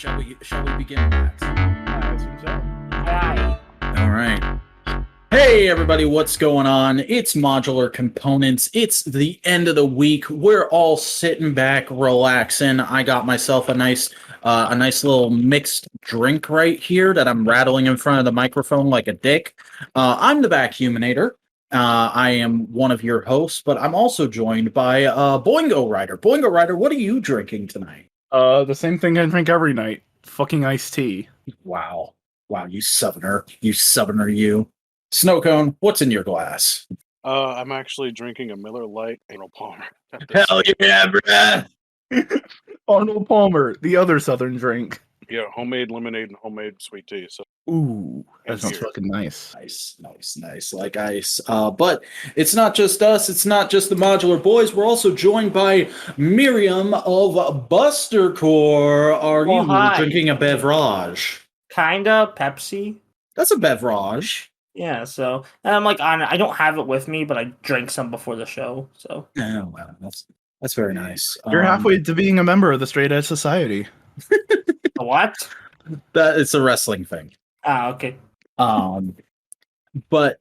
Shall we begin, Max? I assume so. Hi. All right. Hey everybody, what's going on? It's Modular Components. It's the end of the week. We're all sitting back, relaxing. I got myself a nice little mixed drink right here that I'm rattling in front of the microphone like a dick. I'm the Vacuuminator. I am one of your hosts, but I'm also joined by Boingo Rider. Boingo Rider, what are you drinking tonight? The same thing I drink every night. Fucking iced tea. Wow, you southerner, you. Snowcone, what's in your glass? I'm actually drinking a Miller Lite Arnold Palmer. Hell yeah, bruh! Arnold Palmer, the other southern drink. Yeah, homemade lemonade and homemade sweet tea. So Ooh, that And sounds beer. fucking nice. Nice, like ice. But it's not just us, it's not just the Modular Boys. We're also joined by Miriam of Buster. Are you hi. drinking a beverage? Kinda Pepsi. That's a beverage. Yeah, so and I'm like I don't have it with me, but I drank some before the show. So Oh, wow, that's very nice. You're halfway to being a member of the Straight Edge Society. what? That it's a wrestling thing. Ah, okay. But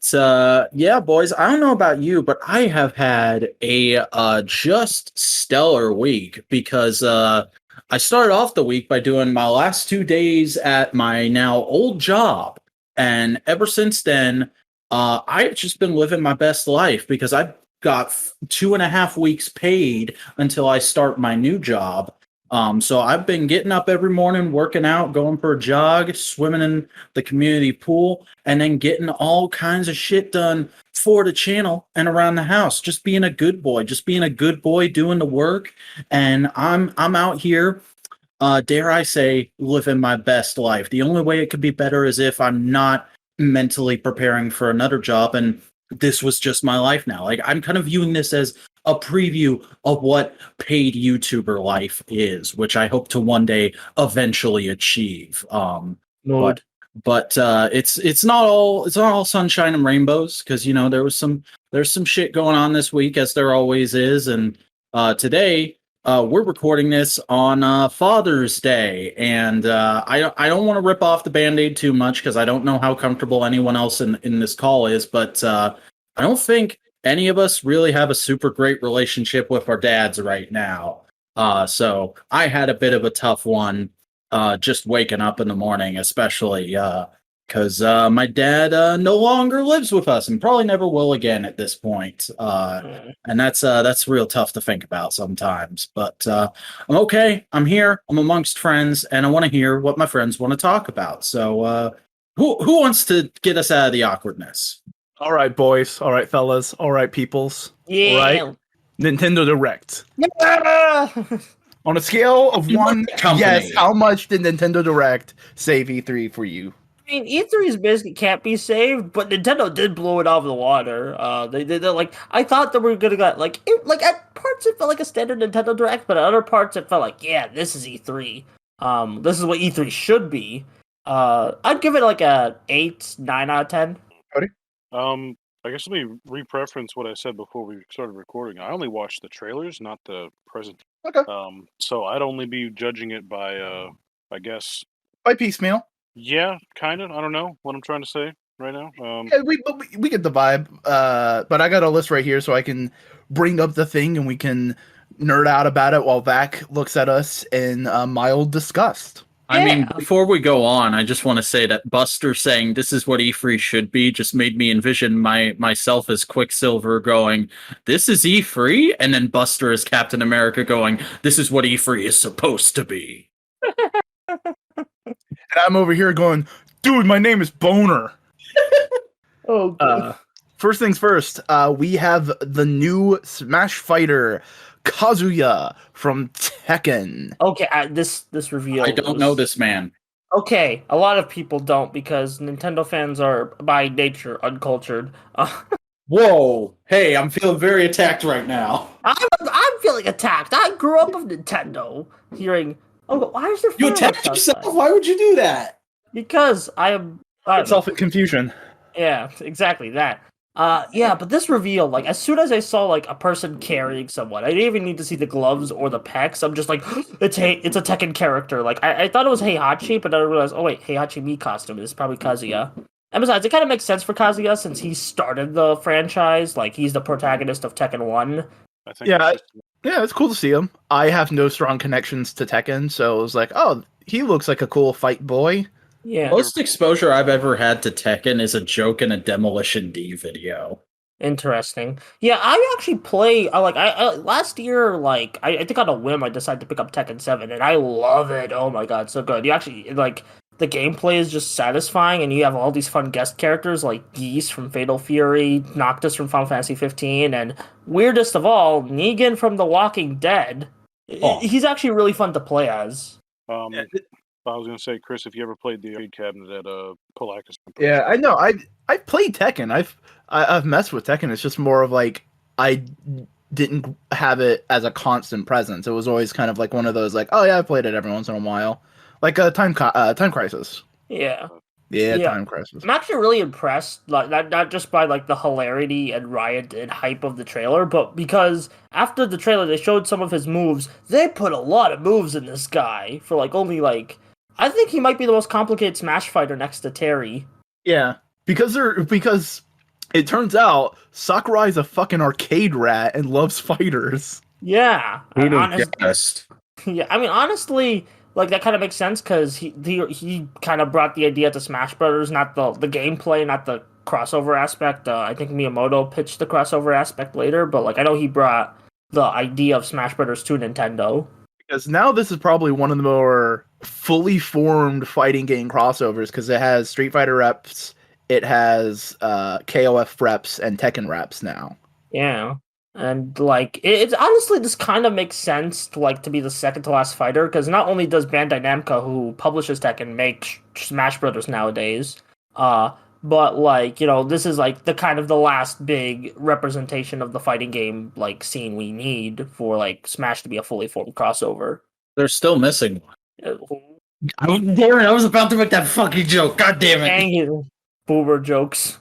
yeah, boys, I don't know about you, but I have had a just stellar week because I started off the week by doing my last 2 days at my now old job. And ever since then, I've just been living my best life because I've got 2.5 weeks paid until I start my new job. So I've been getting up every morning, working out, going for a jog, swimming in the community pool, and then getting all kinds of shit done for the channel and around the house. Just being a good boy, doing the work. And I'm out here, dare I say, living my best life. The only way it could be better is if I'm not mentally preparing for another job. And this was just my life now. Like, I'm kind of viewing this as a preview of what paid YouTuber life is, which I hope to one day eventually achieve. But it's not all sunshine and rainbows, because there's some shit going on this week, as there always is. And today we're recording this on Father's Day, and I don't want to rip off the Band-Aid too much because I don't know how comfortable anyone else in this call is, but I don't think any of us really have a super great relationship with our dads right now. So I had a bit of a tough one just waking up in the morning, especially because my dad no longer lives with us and probably never will again at this point. And that's real tough to think about sometimes. But I'm okay. I'm here. I'm amongst friends, and I want to hear what my friends want to talk about. So who wants to get us out of the awkwardness? All right, boys. All right, fellas. All right, peoples. Yeah. All right. Nintendo Direct. Yeah. On a scale of You 1, love the company. yes, how much did Nintendo Direct save E3 for you? I mean, E3's basically can't be saved, but Nintendo did blow it out of the water. They did like I thought that we were gonna get like at parts it felt like a standard Nintendo Direct, but at other parts it felt like, yeah, this is E3. This is what E3 should be. I'd give it like a 8, 9 out of 10. I guess let me re-preference what I said before we started recording. I only watched the trailers, not the present. Okay. So I'd only be judging it by, I guess, By piecemeal. yeah, kind of. I don't know what I'm trying to say right now. Yeah, we get the vibe. But I got a list right here so I can bring up the thing and we can nerd out about it while Vac looks at us in mild disgust. I mean, Yeah. before we go on, I just want to say that Buster saying this is what E3 should be just made me envision myself as Quicksilver going, this is E3? And then Buster as Captain America going, this is what E3 is supposed to be. And I'm over here going, dude, my name is Boner. Oh, First things first, we have the new Smash Fighter, Kazuya from Tekken. okay. This reveal. I don't know this man. Okay, a lot of people don't because Nintendo fans are by nature uncultured. Whoa. Hey, I'm feeling very attacked right now. I'm feeling attacked. I grew up with Nintendo. Hearing, oh, why is there You fireworks attacked outside? yourself? Why would you do that? Because I am. Self in confusion. Yeah, exactly that. Yeah, but this reveal, like, as soon as I saw like a person carrying someone, I didn't even need to see the gloves or the pecs. I'm just like, it's a Tekken character. Like, I thought it was Heihachi, but then I realized, oh wait, Heihachi me costume is probably Kazuya. And besides, it kind of makes sense for Kazuya since he started the franchise. Like, he's the protagonist of Tekken 1. I think Yeah, it's just- yeah, it's cool to see him. I have no strong connections to Tekken, so it was like, oh, he looks like a cool fight boy. Yeah, Most exposure I've ever had to Tekken is a joke in a Demolition D video. interesting. Yeah, I actually play. I last year, like, I think on a whim, I decided to pick up Tekken 7, and I love it. Oh my god, so good. You actually like the gameplay is just satisfying, and you have all these fun guest characters like Geese from Fatal Fury, Noctis from Final Fantasy 15, and weirdest of all, Negan from The Walking Dead. Oh. He's actually really fun to play as. I was gonna say, Chris, if you ever played the arcade cabinet at Polaris. Yeah, I know. I've played Tekken. I've messed with Tekken. It's just more of like I didn't have it as a constant presence. It was always kind of like one of those like, oh yeah, I played it every once in a while, like a Time Crisis. Yeah. Yeah, Yeah. Time Crisis. I'm actually really impressed, like not just by like the hilarity and riot and hype of the trailer, but because after the trailer they showed some of his moves. They put a lot of moves in this guy for like only like I think he might be the most complicated Smash fighter next to Terry. Yeah, because it turns out Sakurai's a fucking arcade rat and loves fighters. Yeah, Who'd have honest, guessed? yeah. I mean, honestly, like that kind of makes sense because he kind of brought the idea to Smash Brothers, not the gameplay, not the crossover aspect. I think Miyamoto pitched the crossover aspect later, but like I know he brought the idea of Smash Brothers to Nintendo. Because now this is probably one of the more fully formed fighting game crossovers because it has Street Fighter reps, it has KOF reps, and Tekken reps now. Yeah. And like it's honestly this kind of makes sense to be the second to last fighter because not only does Bandai Namco, who publishes Tekken, make Smash Brothers nowadays, but like this is like the kind of the last big representation of the fighting game like scene we need for like Smash to be a fully formed crossover. They're still missing one. Uh, Damn it, I was about to make that fucking joke. God damn it. Dang it, boomer jokes.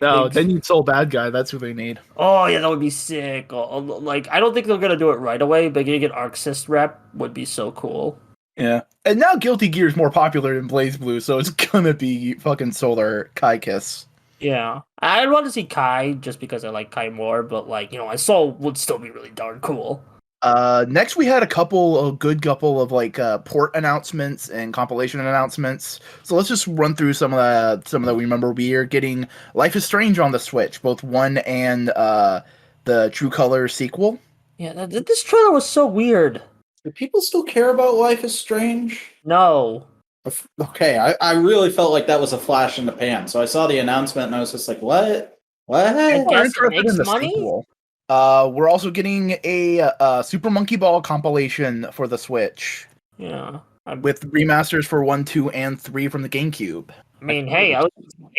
No, Thanks. they need Soul Bad Guy. That's who they need. Oh yeah, that would be sick. Like I don't think they're gonna do it right away, but getting an Arcsys rep would be so cool. Yeah. And now Guilty Gear is more popular than Blaze Blue, so it's gonna be fucking Solar Kai Kiss. Yeah, I'd want to see Kai just because I like Kai more, but like I Soul would still be really darn cool. Next we had a good couple of like port announcements and compilation announcements. So let's just run through some of that we remember. We are getting Life is Strange on the Switch, both 1 and the True Colors sequel. Yeah, this trailer was so weird. Do people still care about Life is Strange? No. Okay, I really felt like that was a flash in the pan. So I saw the announcement and I was just like, what? What? I We're guess it interested makes in the money? sequel. We're also getting a Super Monkey Ball compilation for the Switch Yeah. with remasters for 1, 2, and 3 from the GameCube. I mean, hey, I was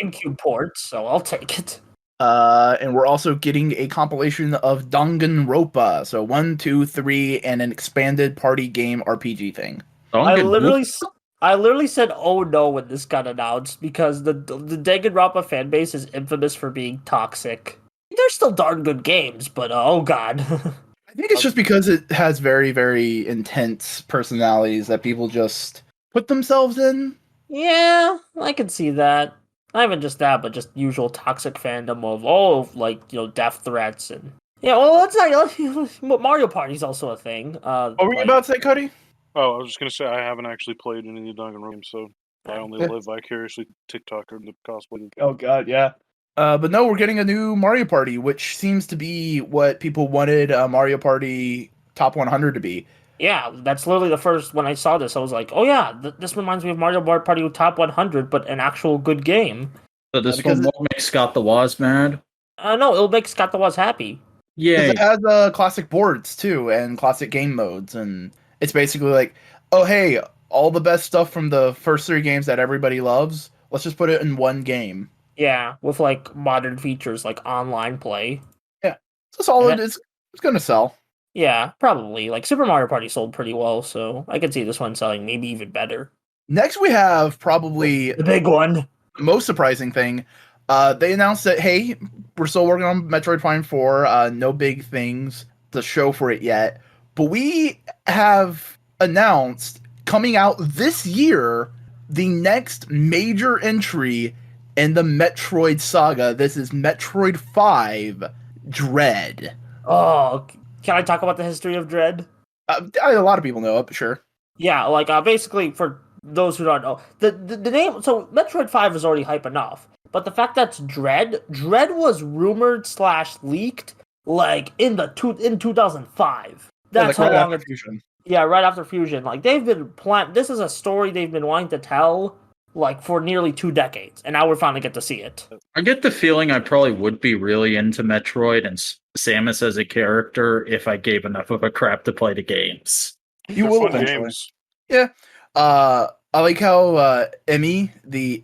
GameCube ports, so I'll take it. And we're also getting a compilation of Danganronpa, so 1, 2, 3, and an expanded party game RPG thing. I literally said, "Oh no," when this got announced because the Danganronpa fan base is infamous for being toxic. They're still darn good games, but oh god. I think it's just because it has very, very intense personalities that people just put themselves in. Yeah, I can see that. Not even just that, but just usual toxic fandom of death threats and Well, that's not Mario Party's also a thing. What were you about to say, Cody? Oh, I was just gonna say I haven't actually played any of the Danganronpa, so I only live vicariously TikTok or the cosplay. Oh god, yeah. But no, we're getting a new Mario Party, which seems to be what people wanted Mario Party Top 100 to be. Yeah, that's literally the first when I saw this. I was like, oh yeah, this reminds me of Mario Party Top 100, but an actual good game. So this because one won't make Scott the Woz mad? No, it'll make Scott the Woz happy. Yeah. It has classic boards too, and classic game modes, and it's basically like, oh hey, all the best stuff from the first 3 games that everybody loves, let's just put it in one game. Yeah, with like modern features like online play. Yeah, it's solid. It's gonna sell. Yeah, probably. Like Super Mario Party sold pretty well, so I could see this one selling maybe even better. Next, we have probably the big one, the most surprising thing: They announced that, hey, we're still working on Metroid Prime 4. No big things to show for it yet. But we have announced coming out this year the next major entry in the Metroid saga. This is Metroid 5 Dread. Oh, can I talk about the history of Dread? A lot of people know it, but sure. Yeah, like basically for those who don't know, the name. So Metroid 5 is already hype enough, but the fact that's Dread was rumored / leaked like in 2005. That's like how right long after it's. Fusion. Yeah, right after Fusion. Like they've been This is a story they've been wanting to tell like for nearly 2 decades, and now we finally get to see it. I get the feeling I probably would be really into Metroid and Samus as a character if I gave enough of a crap to play the games. You They're will fun eventually. games. Yeah. I like how Emmy, the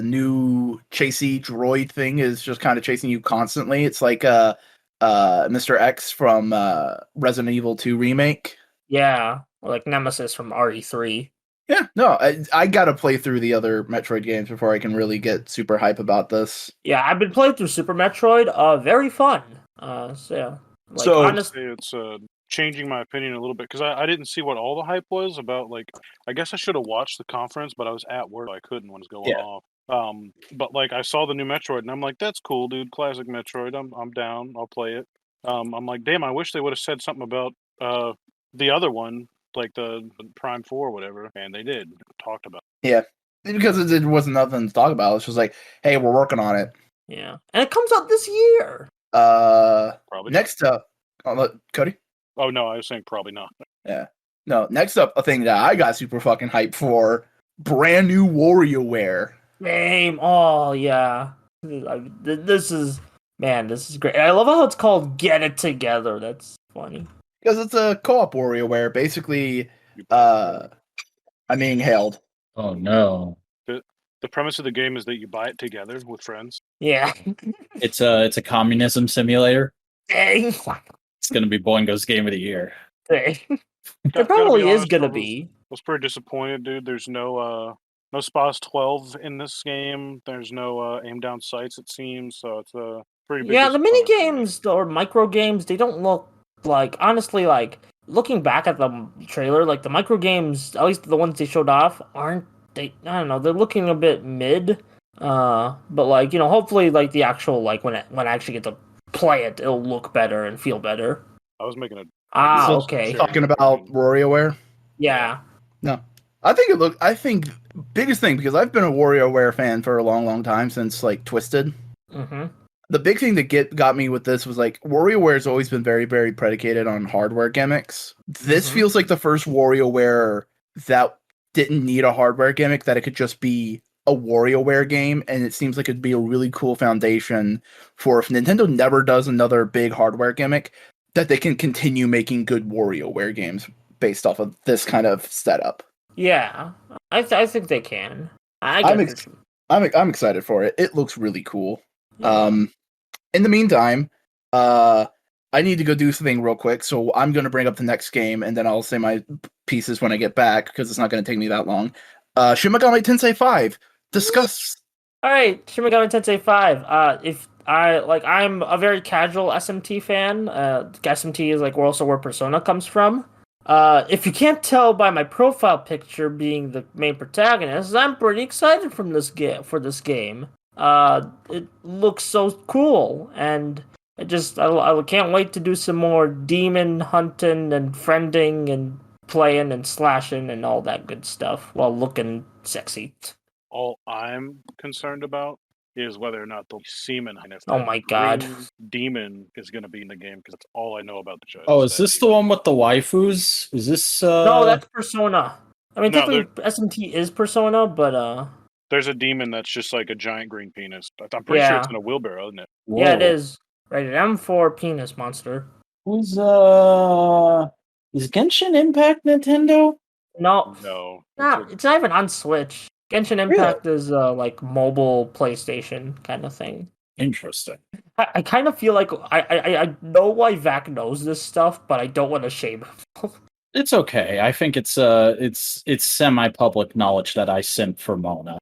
new chasey droid thing, is just kind of chasing you constantly. It's like Mr. X from Resident Evil 2 remake. Yeah, like Nemesis from RE3. Yeah, no, I gotta play through the other Metroid games before I can really get super hype about this. Yeah, I've been playing through Super Metroid. Very fun. So yeah. Like, So- honestly, It's changing my opinion a little bit because I didn't see what all the hype was about. Like, I guess I should have watched the conference, but I was at work. So I couldn't when it was going Yeah. off. But like I saw the new Metroid and I'm like, that's cool, dude. Classic Metroid. I'm down. I'll play it. I'm like, damn, I wish they would have said something about the other one, like the Prime 4 or whatever, and they did. Talked about it. Because it wasn't nothing to talk about. It's just like, hey, we're working on it. yeah, and it comes out this year. Probably Next up, Cody. not. Oh no, I was saying probably not. No, next up, a thing that I got super fucking hyped for: brand new WarioWare. Same. Oh yeah. This is great. I love how it's called Get It Together. That's funny. Because it's a co-op WarioWare. Basically, I'm being hailed. Oh no. The premise of the game is that you buy it together with friends. Yeah. It's a communism simulator. Dang. It's gonna be Boingo's game of the year. It Gotta probably be is honest, gonna I was- be. I was pretty disappointed, dude. There's no SPAS 12 in this game. There's no aim down sights, it seems. So it's a pretty big. Yeah, the mini disappointment for me. games or micro games, they don't look like, honestly, like looking back at the trailer, like the micro games, at least the ones they showed off, aren't they? I don't know, they're looking a bit mid. But like, hopefully, like the actual, like when I actually get to play it, it'll look better and feel better. I was making a. Ah, So, okay. Talking about WarioWare. Yeah. I think biggest thing, because I've been a WarioWare fan for a long, long time, since like Twisted. Mm-hmm. The big thing that got me with this was like WarioWare's always been very, very predicated on hardware gimmicks. This Mhm. feels like the first WarioWare that didn't need a hardware gimmick, that it could just be a WarioWare game, and it seems like it'd be a really cool foundation for if Nintendo never does another big hardware gimmick, that they can continue making good WarioWare games based off of this kind of setup. Yeah. I think they can. I'm excited for it. It looks really cool. Yeah. In the meantime, I need to go do something real quick, so I'm going to bring up the next game, and then I'll say my pieces when I get back, because it's not going to take me that long. Shin Megami Tensei 5. Discuss. All right, Shin Megami Tensei 5. I'm a very casual SMT fan. SMT is like also where Persona comes from. If you can't tell by my profile picture being the main protagonist, I'm pretty excited for this game. It looks so cool, and I can't wait to do some more demon hunting and friending and playing and slashing and all that good stuff while looking sexy. All I'm concerned about is whether or not the semen. Oh my God. Demon is going to be in the game because that's all I know about the show. Oh, is this the one with the waifus? Is this No, that's Persona. I mean, No, technically SMT is Persona, but There's a demon that's just like a giant green penis. I'm pretty sure it's Yeah. in a wheelbarrow, isn't it? yeah, it Whoa. is rated M for penis monster. Who's is Genshin Impact Nintendo? No, No. it's not even on Switch. Genshin Impact is like mobile PlayStation kind of thing. Interesting. I kind of feel like I know why Vac knows this stuff, but I don't want to shame him. It's okay. I think it's semi-public knowledge that I simp for Mona.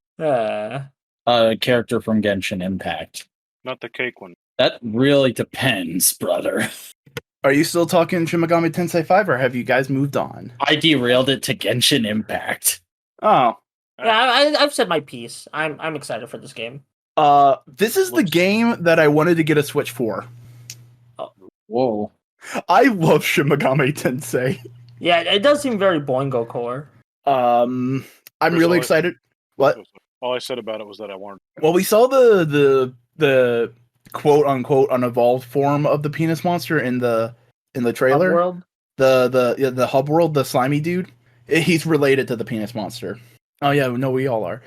A character from Genshin Impact. Not the cake one. That really depends, brother. Are you still talking Shin Megami Tensei 5, or have you guys moved on? I derailed it to Genshin Impact. Oh. Yeah, I've said my piece. I'm excited for this game. This is the game that I wanted to get a Switch for. Whoa. I love Shin Megami Tensei. Yeah, it does seem very Boingo core. I'm really excited. What? All I said about it was that I wanted. Well, we saw the quote unquote unevolved form of the penis monster in the trailer. World? The hub world, the slimy dude. He's related to the penis monster. Oh yeah, no, we all are.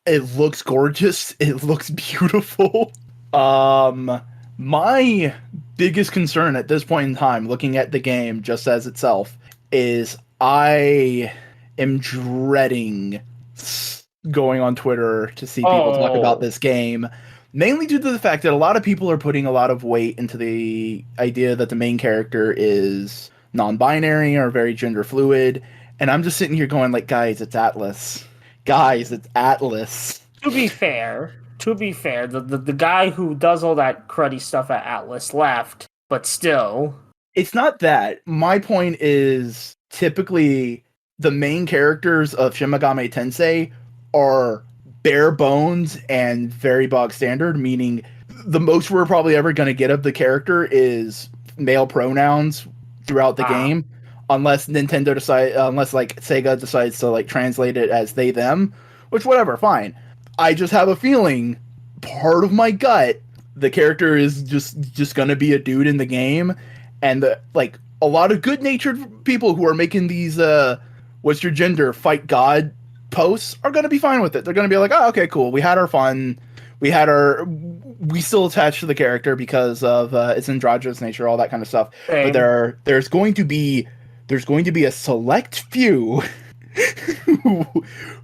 It looks gorgeous. It looks beautiful. My biggest concern at this point in time, looking at the game just as itself, is I am dreading going on Twitter to see people talk about this game, mainly due to the fact that a lot of people are putting a lot of weight into the idea that the main character is non-binary or very gender fluid, and I'm just sitting here going like, guys, it's Atlas. Guys, it's Atlas. To be fair, the guy who does all that cruddy stuff at Atlas left, but still. It's not that. My point is, typically, the main characters of Shin Megami Tensei are bare bones and very bog standard, meaning the most we're probably ever going to get of the character is male pronouns throughout the game, unless like Sega decides to like translate it as they them, which whatever, fine. I just have a feeling, part of my gut, the character is just going to be a dude in the game, and like a lot of good-natured people who are making these what's your gender fight god posts are going to be fine with it. They're going to be like, oh, okay, cool. We had our fun. We still attached to the character because of its androgynous nature, all that kind of stuff. Same. But there's going to be a select few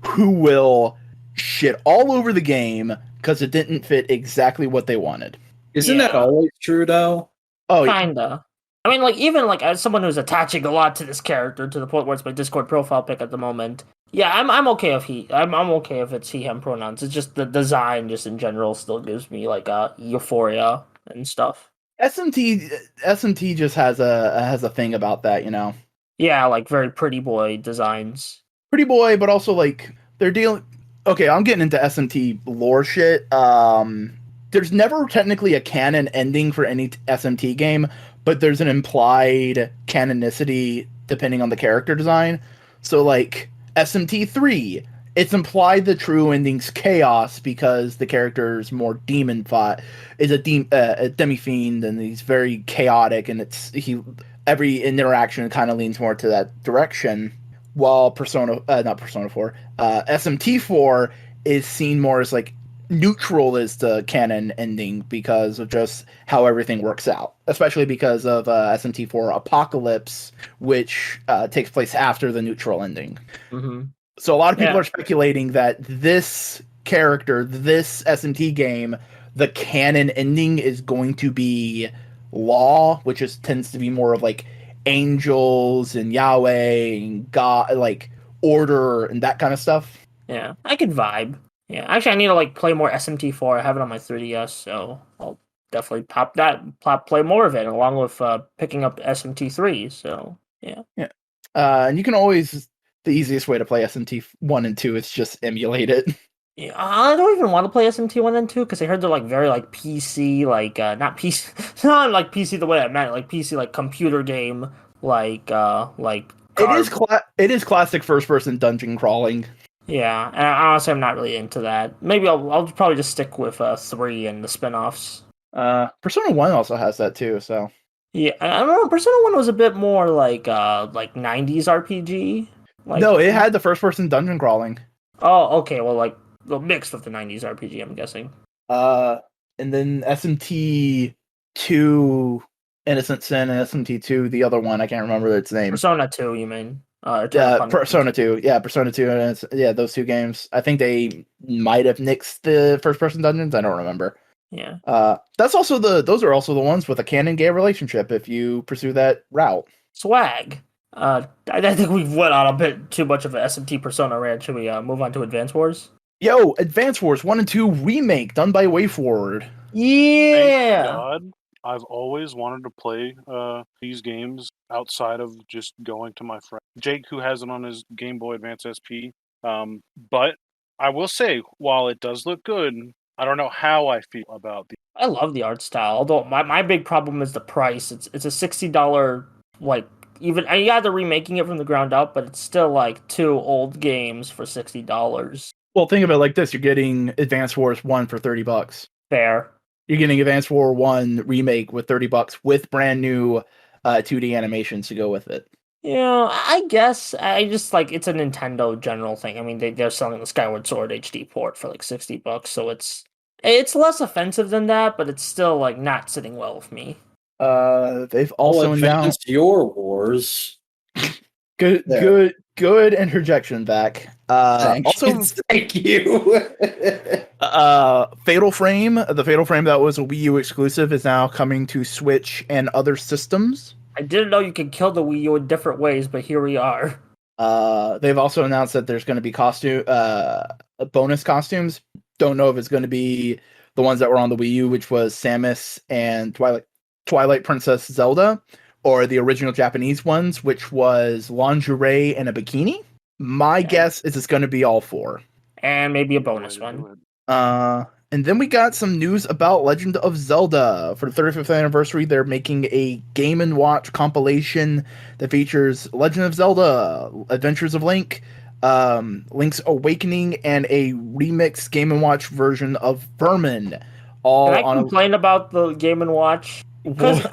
who will shit all over the game because it didn't fit exactly what they wanted. Isn't that always true, though? Oh, kinda. I mean, like, even like as someone who's attaching a lot to this character to the point where it's my Discord profile pic at the moment. Yeah, I'm okay if I'm okay if it's he/him pronouns. It's just the design, just in general, still gives me like euphoria and stuff. SMT just has a thing about that, you know. Yeah, like very pretty boy designs. Pretty boy, but also like they're dealing. Okay, I'm getting into SMT lore shit. There's never technically a canon ending for any SMT game, but there's an implied canonicity depending on the character design. So like SMT 3, it's implied the true ending's chaos because the character's more demon fought, is a demi-fiend, and he's very chaotic, and every interaction kind of leans more to that direction. While SMT 4 is seen more as like neutral as the canon ending because of just how everything works out, especially because of SMT 4 Apocalypse, which takes place after the neutral ending. Mm-hmm. So a lot of people are speculating that this character, this SMT game, the canon ending is going to be Law, which tends to be more of like angels and Yahweh and God, like order and that kind of stuff. Yeah, I could vibe. Yeah, actually, I need to like play more SMT4. I have it on my 3DS, so I'll definitely play more of it, along with picking up SMT3. So yeah. And you can always, the easiest way to play SMT 1 and 2 is just emulate it. Yeah, I don't even want to play SMT 1 and 2 because I heard they're like very like PC, like not PC, not like PC the way I meant, like PC like computer game, like. It is classic first person dungeon crawling. Yeah, and honestly, I'm not really into that. Maybe I'll probably just stick with 3 and the spinoffs. Persona 1 also has that too, so. Yeah, I don't know. Persona 1 was a bit more like 90s RPG. Like, no, it had the first person dungeon crawling. Oh, okay. Well, like mixed with the 90s RPG, I'm guessing. And then SMT 2 Innocent Sin and SMT 2, the other one, I can't remember its name. Persona 2, you mean? Persona 2. Yeah, Persona 2. And those two games. I think they might have nixed the first-person dungeons. I don't remember. Yeah. Those are also the ones with a canon-gay relationship if you pursue that route. Swag. I think we've went on a bit too much of an SMT Persona rant. Should we move on to Advance Wars? Yo, Advance Wars 1 and 2 remake done by WayForward. Thank Yeah. God. I've always wanted to play these games outside of just going to my friend Jake, who has it on his Game Boy Advance SP. But I will say, while it does look good, I don't know how I feel about the. I love the art style, although my big problem is the price. It's a $60 like even I got they're remaking it from the ground up, but it's still like 2 old games for $60. Well, think of it like this: you're getting Advance Wars 1 for $30. Fair. You're getting Advance War 1 remake with $30 with brand new 2D animations to go with it. Yeah, I guess I just like it's a Nintendo general thing. I mean, they're selling the Skyward Sword HD port for like $60, so it's less offensive than that, but it's still like not sitting well with me. They've also announced your wars. good interjection back. Thank you. Fatal Frame, the Fatal Frame that was a Wii U exclusive, is now coming to Switch and other systems. I didn't know you could kill the Wii U in different ways, but here we are. They've also announced that there's going to be bonus costumes. Don't know if it's going to be the ones that were on the Wii U, which was Samus and Twilight Princess Zelda, or the original Japanese ones, which was lingerie and a bikini. My guess is it's going to be all 4. And maybe a bonus one. And then we got some news about Legend of Zelda. For the 35th anniversary, they're making a Game & Watch compilation that features Legend of Zelda, Adventures of Link, Link's Awakening, and a remixed Game & Watch version of Vermin. All Can I complain about the Game & Watch? Because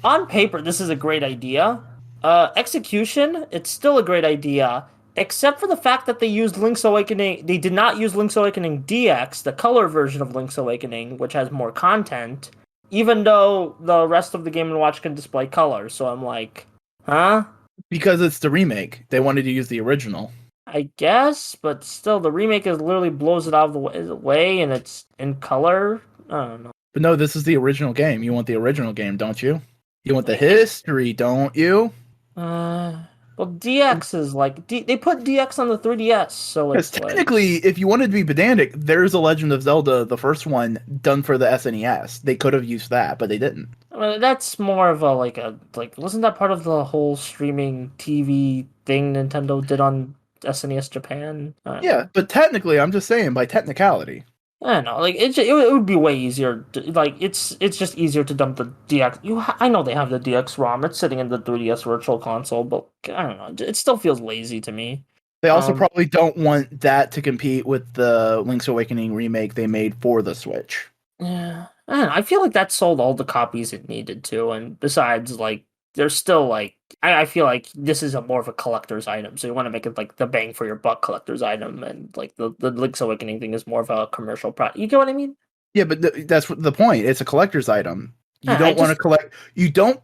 on paper, this is a great idea. Execution, it's still a great idea. Except for the fact that they used Link's Awakening, they did not use Link's Awakening DX, the color version of Link's Awakening, which has more content, even though the rest of the Game & Watch can display color. So I'm like, huh? Because it's the remake. They wanted to use the original. I guess, but still, the remake literally blows it out of the way, and it's in color. I don't know. But no, this is the original game. You want the original game, don't you? You want the history, don't you? Well, DX is like they put DX on the 3DS, so it's technically, if you wanted to be pedantic, there's a Legend of Zelda, the first one, done for the SNES. They could have used that, but they didn't. That's more of a wasn't that part of the whole streaming TV thing Nintendo did on SNES Japan? Yeah, but technically, I'm just saying by technicality. I don't know, like it would be way easier. It's just easier to dump the DX. I know they have the DX ROM. It's sitting in the 3DS Virtual Console, but I don't know. It still feels lazy to me. They also probably don't want that to compete with the Link's Awakening remake they made for the Switch. Yeah, I don't know. I feel like that sold all the copies it needed to, and besides, like, there's still like I feel like this is more of a collector's item, so you want to make it like the bang for your buck collector's item, and like the Link's Awakening thing is more of a commercial product. You get what I mean? Yeah, but that's the point. It's a collector's item. You don't want to collect. You don't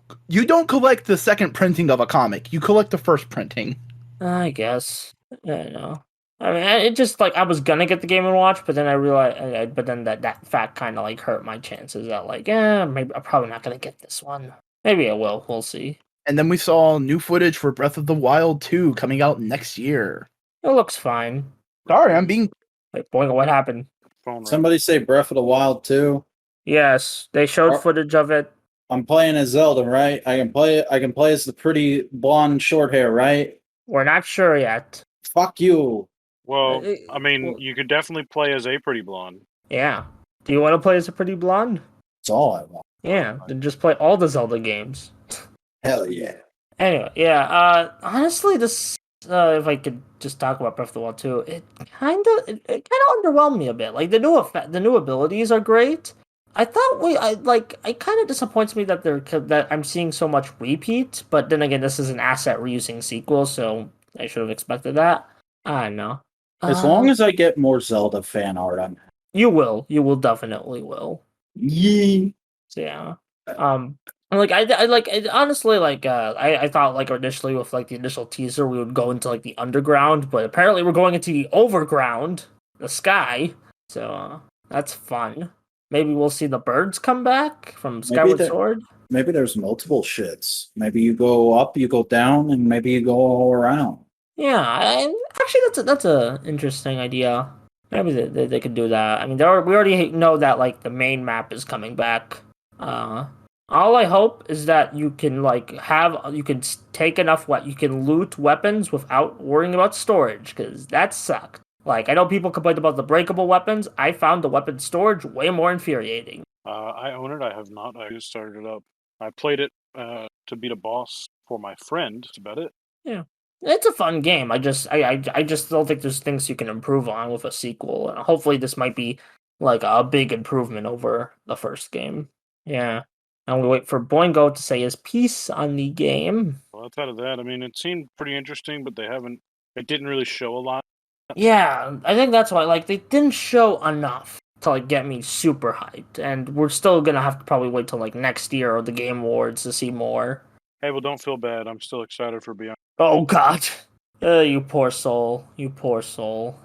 collect the second printing of a comic. You collect the first printing. I guess. I don't know. I mean, it just like I was gonna get the Game & Watch, but then I realized, but then that fact kind of like hurt my chances. That like, maybe I'm probably not gonna get this one. Maybe I will. We'll see. And then we saw new footage for Breath of the Wild 2 coming out next year. It looks fine. Sorry, I'm being... Wait, boy, what happened? Somebody say Breath of the Wild 2. Yes, they showed footage of it. I'm playing as Zelda, right? I can play as the pretty blonde short hair, right? We're not sure yet. Fuck you. Well, I mean, you could definitely play as a pretty blonde. Yeah. Do you want to play as a pretty blonde? That's all I want. Yeah, then just play all the Zelda games. Hell yeah. Anyway, yeah, honestly, this, if I could just talk about Breath of the Wild 2, it kind of underwhelmed me a bit. Like, the new abilities are great. I thought it kind of disappoints me that I'm seeing so much repeat, but then again, this is an asset reusing sequel, so I should have expected that. I don't know. As long as I get more Zelda fan art, I'm happy. You will definitely will. Yee. So, yeah. Honestly, I thought like initially with like the initial teaser we would go into like the underground, but apparently we're going into the overground, the sky. So that's fun. Maybe we'll see the birds come back from Skyward Sword. Maybe there's multiple shits. Maybe you go up, you go down, and maybe you go all around. Yeah, actually that's a interesting idea. Maybe they could do that. I mean, we already know that like the main map is coming back. All I hope is that you can take enough you can loot weapons without worrying about storage, because that sucked. Like I know people complained about the breakable weapons. I found the weapon storage way more infuriating. I own it. I have not. I just started it up. I played it to beat a boss for my friend. That's about it. Yeah. It's a fun game. I just don't think there's things you can improve on with a sequel. And hopefully this might be like a big improvement over the first game. Yeah. I'm gonna wait for Boingo to say his piece on the game. Well, outside of that, I mean, it seemed pretty interesting, but it didn't really show a lot. Yeah, I think that's why they didn't show enough to get me super hyped. And we're still gonna have to probably wait till next year or the Game Awards to see more. Hey, well, don't feel bad. I'm still excited for Beyond. Oh God, you poor soul. You poor soul.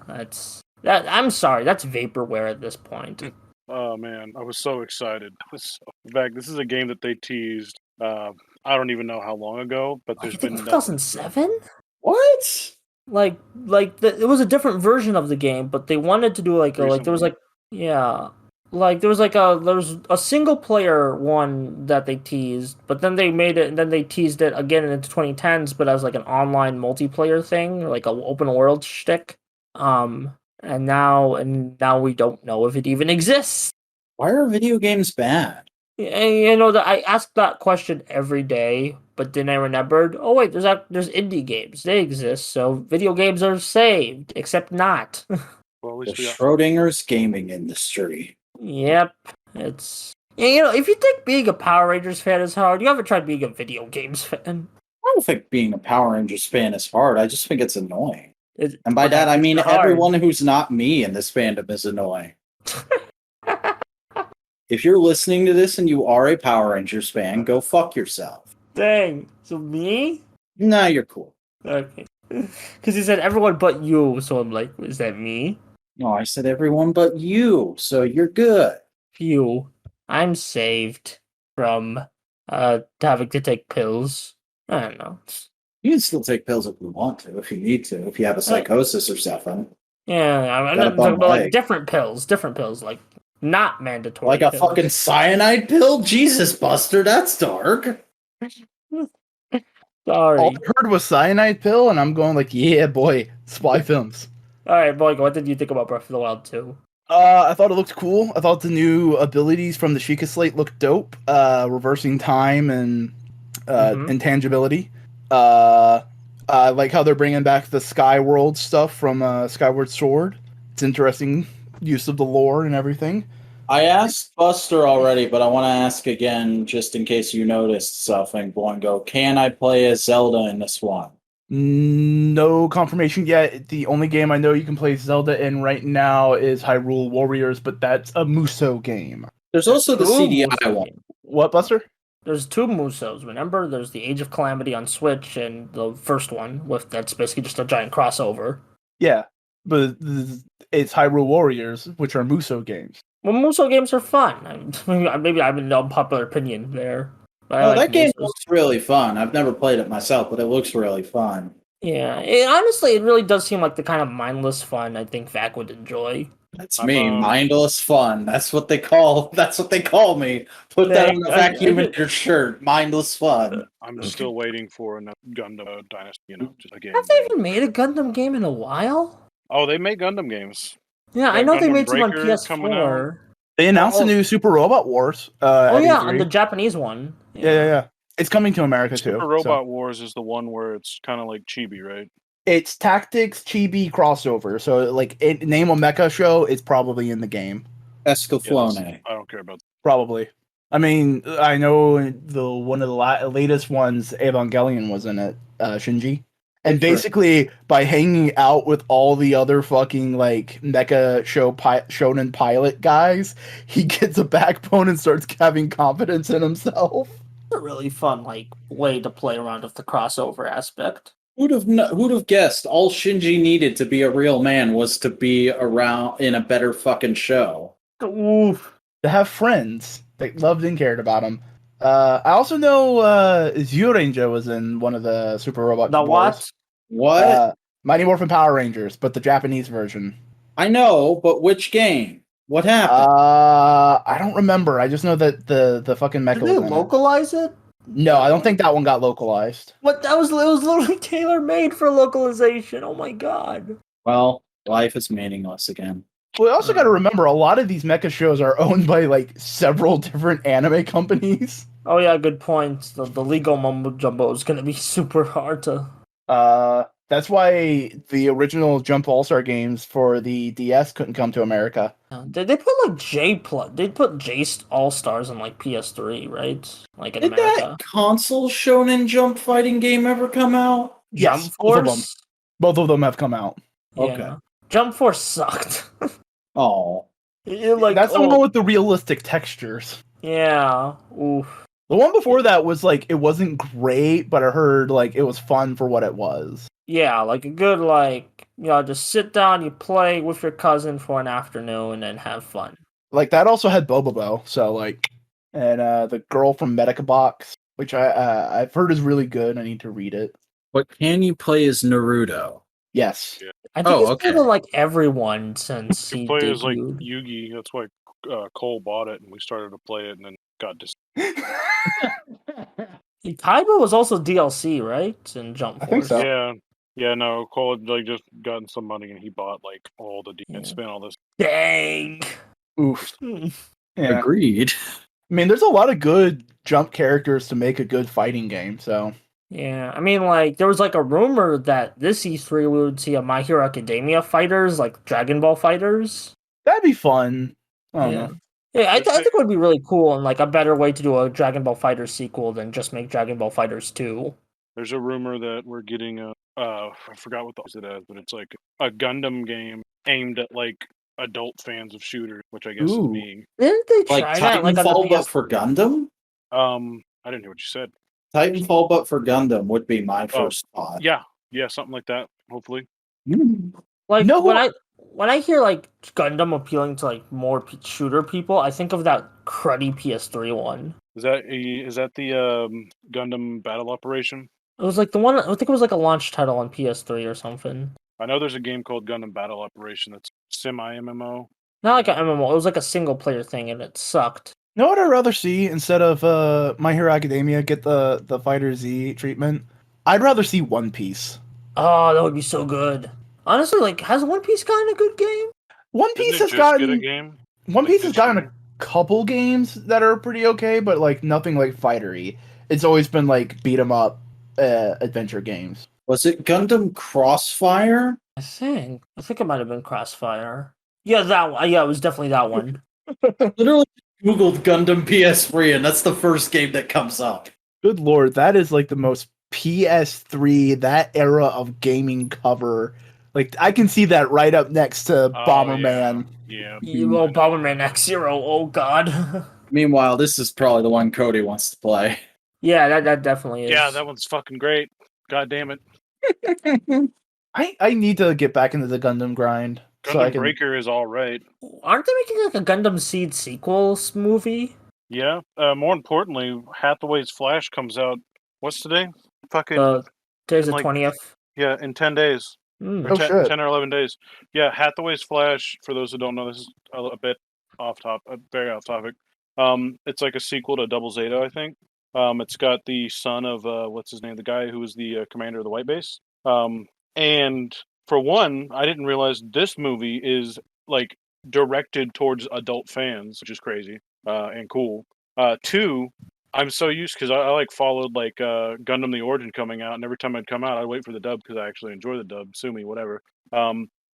I'm sorry. That's vaporware at this point. Oh man, I was so excited. In fact, this is a game that they teased. I don't even know how long ago, but there's been 2007. What? It was a different version of the game, but they wanted to do there was a single player one that they teased, but then they made it, and then they teased it again into 2010s, but as an online multiplayer thing, like an open world shtick. And now we don't know if it even exists. Why are video games bad? And, that I ask that question every day, but then I remembered, oh wait, there's indie games. They exist, so video games are saved, except not. Well, at least The Schrodinger's gaming industry. Yep, it's if you think being a Power Rangers fan is hard, you haven't tried being a video games fan. I don't think being a Power Rangers fan is hard. I just think it's annoying. And by that, I mean everyone who's not me in this fandom is annoying. If you're listening to this and you are a Power Rangers fan, go fuck yourself. Dang. So me? Nah, you're cool. Okay. Because he said everyone but you, so I'm like, is that me? No, I said everyone but you, so you're good. Phew. I'm saved from having to take pills. I don't know. You can still take pills if you want to, if you need to, if you have a psychosis or something. Yeah, I'm not talking about different pills, not mandatory. Like a fucking cyanide pill? Jesus, Buster, that's dark. Sorry. All I heard was cyanide pill, and I'm going yeah, boy, spy films. All right, boy, what did you think about Breath of the Wild 2? I thought it looked cool. I thought the new abilities from the Sheikah Slate looked dope. Reversing time and intangibility. I like how they're bringing back the Skyworld stuff from Skyward Sword. It's interesting use of the lore and everything. I asked Buster already, but I want to ask again, just in case you noticed something, Boingo. Can I play as Zelda in this one? No confirmation yet. The only game I know you can play Zelda in right now is Hyrule Warriors, but that's a Muso game. There's also the CDI one. What, Buster? There's two Musos, remember? There's the Age of Calamity on Switch and the first one, that's basically just a giant crossover. Yeah, but it's Hyrule Warriors, which are Muso games. Well, Muso games are fun. Maybe I have an unpopular opinion there. That game looks really fun. I've never played it myself, but it looks really fun. Yeah, honestly, it really does seem like the kind of mindless fun I think Vac would enjoy. That's me, mindless fun. That's what they call me. Put that on the vacuum in your shirt. Mindless fun. I'm still waiting for another Gundam Dynasty, just a game. Have they even made a Gundam game in a while? Oh, they make Gundam games. Yeah, I know they made some on PS4. They announced a new Super Robot Wars. On the Japanese one. Yeah. It's coming to America too. Super Robot Wars is the one where it's kind of like Chibi, right? It's Tactics Chibi crossover. So, name a mecha show, it's probably in the game. Escaflowne. Yeah, I don't care about that. Probably. I mean, I know one of the latest ones, Evangelion, was in it, Shinji. And basically, by hanging out with all the other fucking, mecha shonen pilot guys, he gets a backbone and starts having confidence in himself. It's a really fun, way to play around with the crossover aspect. Who'd have guessed all Shinji needed to be a real man was to be around in a better fucking show? Oof. To have friends that loved and cared about him. I also know Zyuranger was in one of the Super Robot The Wars. what? What? Mighty Morphin Power Rangers, but the Japanese version. I know, but which game? What happened? I don't remember. I just know that the fucking mecha Did they was in it. localize it? No, I don't think that one got localized. What? It was literally tailor made for localization. Oh my god. Well, life is meaningless again. Well, we also got to remember a lot of these mecha shows are owned by like several different anime companies. Oh yeah, good point. The legal mumbo jumbo is gonna be super hard to. That's why the original Jump All-Star games for the DS couldn't come to America. They put like They put J All Stars in like PS3, right? Like in Did America. that console Shonen Jump fighting game ever come out? Yes, Jump both of them. Force. Both of them have come out. Yeah. Okay. Jump Force sucked. Oh, That's the one with the realistic textures. Yeah. Oof. The one before that was like it wasn't great, but I heard like it was fun for what it was. Yeah, like a good just sit down, you play with your cousin for an afternoon and have fun. Like that also had Bobobo, so like, and the girl from Medica Box, which I've heard is really good. I need to read it. what can you play as Naruto? Yes. Yeah. I think it's okay. been like everyone since You he can play as like debuted. Yugi. That's why Cole bought it, and we started to play it, and then got dis. Kaiba was also DLC, right? In Jump Force. I think so. Yeah. No, Cole had like just gotten some money, and he bought like all the and spent all this. Dang. Oof. Hmm. Yeah. Agreed. I mean, there's a lot of good jump characters to make a good fighting game. So Yeah, I mean, like, there was like a rumor that this E3 we would see a My Hero Academia fighters, like Dragon Ball fighters. that'd be fun. I don't Yeah. know. Yeah, I think it would be really cool and like a better way to do a Dragon Ball Fighters sequel than just make Dragon Ball Fighters 2. There's a rumor that we're getting a. I forgot what it is, but it's like a Gundam game aimed at like adult fans of shooters, which I guess is Ooh. me. Didn't they Like try that like on the Titanfall, but PS? for Gundam? I didn't hear what you said. Titanfall, but for Gundam would be my first thought. Yeah, something like that. Hopefully, Like No. when I hear like Gundam appealing to like more shooter people, I think of that cruddy PS3 one. is that the Gundam Battle Operation? It was like the one I think it was like a launch title on PS3 or something. I know there's a game called Gundam Battle Operation that's semi MMO. Not like an MMO. It was like a single player thing, and it sucked. You know what I'd rather see instead of My Hero Academia get the Fighter Z treatment? I'd rather see One Piece. Oh, that would be so good. Honestly, like, has One Piece gotten a good game? One Piece Didn't has it just get a gotten game? One like Piece has this gotten year? a couple games that are pretty okay, but like nothing like fightery. It's always been like beat 'em up adventure games. Was it Gundam Crossfire? I think it might have been Crossfire. Yeah, that one. Yeah, it was definitely that one. Literally Googled Gundam PS3, and that's the first game that comes up. Good lord, that is like the most PS3 that era of gaming cover. Like I can see that right up next to Bomberman. Yeah. Oh, Bomberman X-Zero. Oh god. Meanwhile, this is probably the one Cody wants to play. Yeah, that definitely is. Yeah, that one's fucking great. God damn it. I need to get back into the Gundam grind. Gundam So I can Breaker is all right. Aren't they making like a Gundam Seed sequels movie? Yeah. More importantly, Hathaway's Flash comes out. What's today? Fucking Today's the like- 20th. yeah, in 10 days. Mm. Or Oh, 10, shit. 10 or 11 days. Yeah, Hathaway's Flash, for those who don't know, this is a bit very off topic. It's like a sequel to Double Zeta, I think. It's got the son of, what's his name? The guy who was the commander of the White Base. And for one, I didn't realize this movie is like directed towards adult fans, which is crazy and cool. Two, I'm so used because I like followed like Gundam the Origin coming out, and every time I'd come out, I'd wait for the dub because I actually enjoy the dub. Sue me, whatever.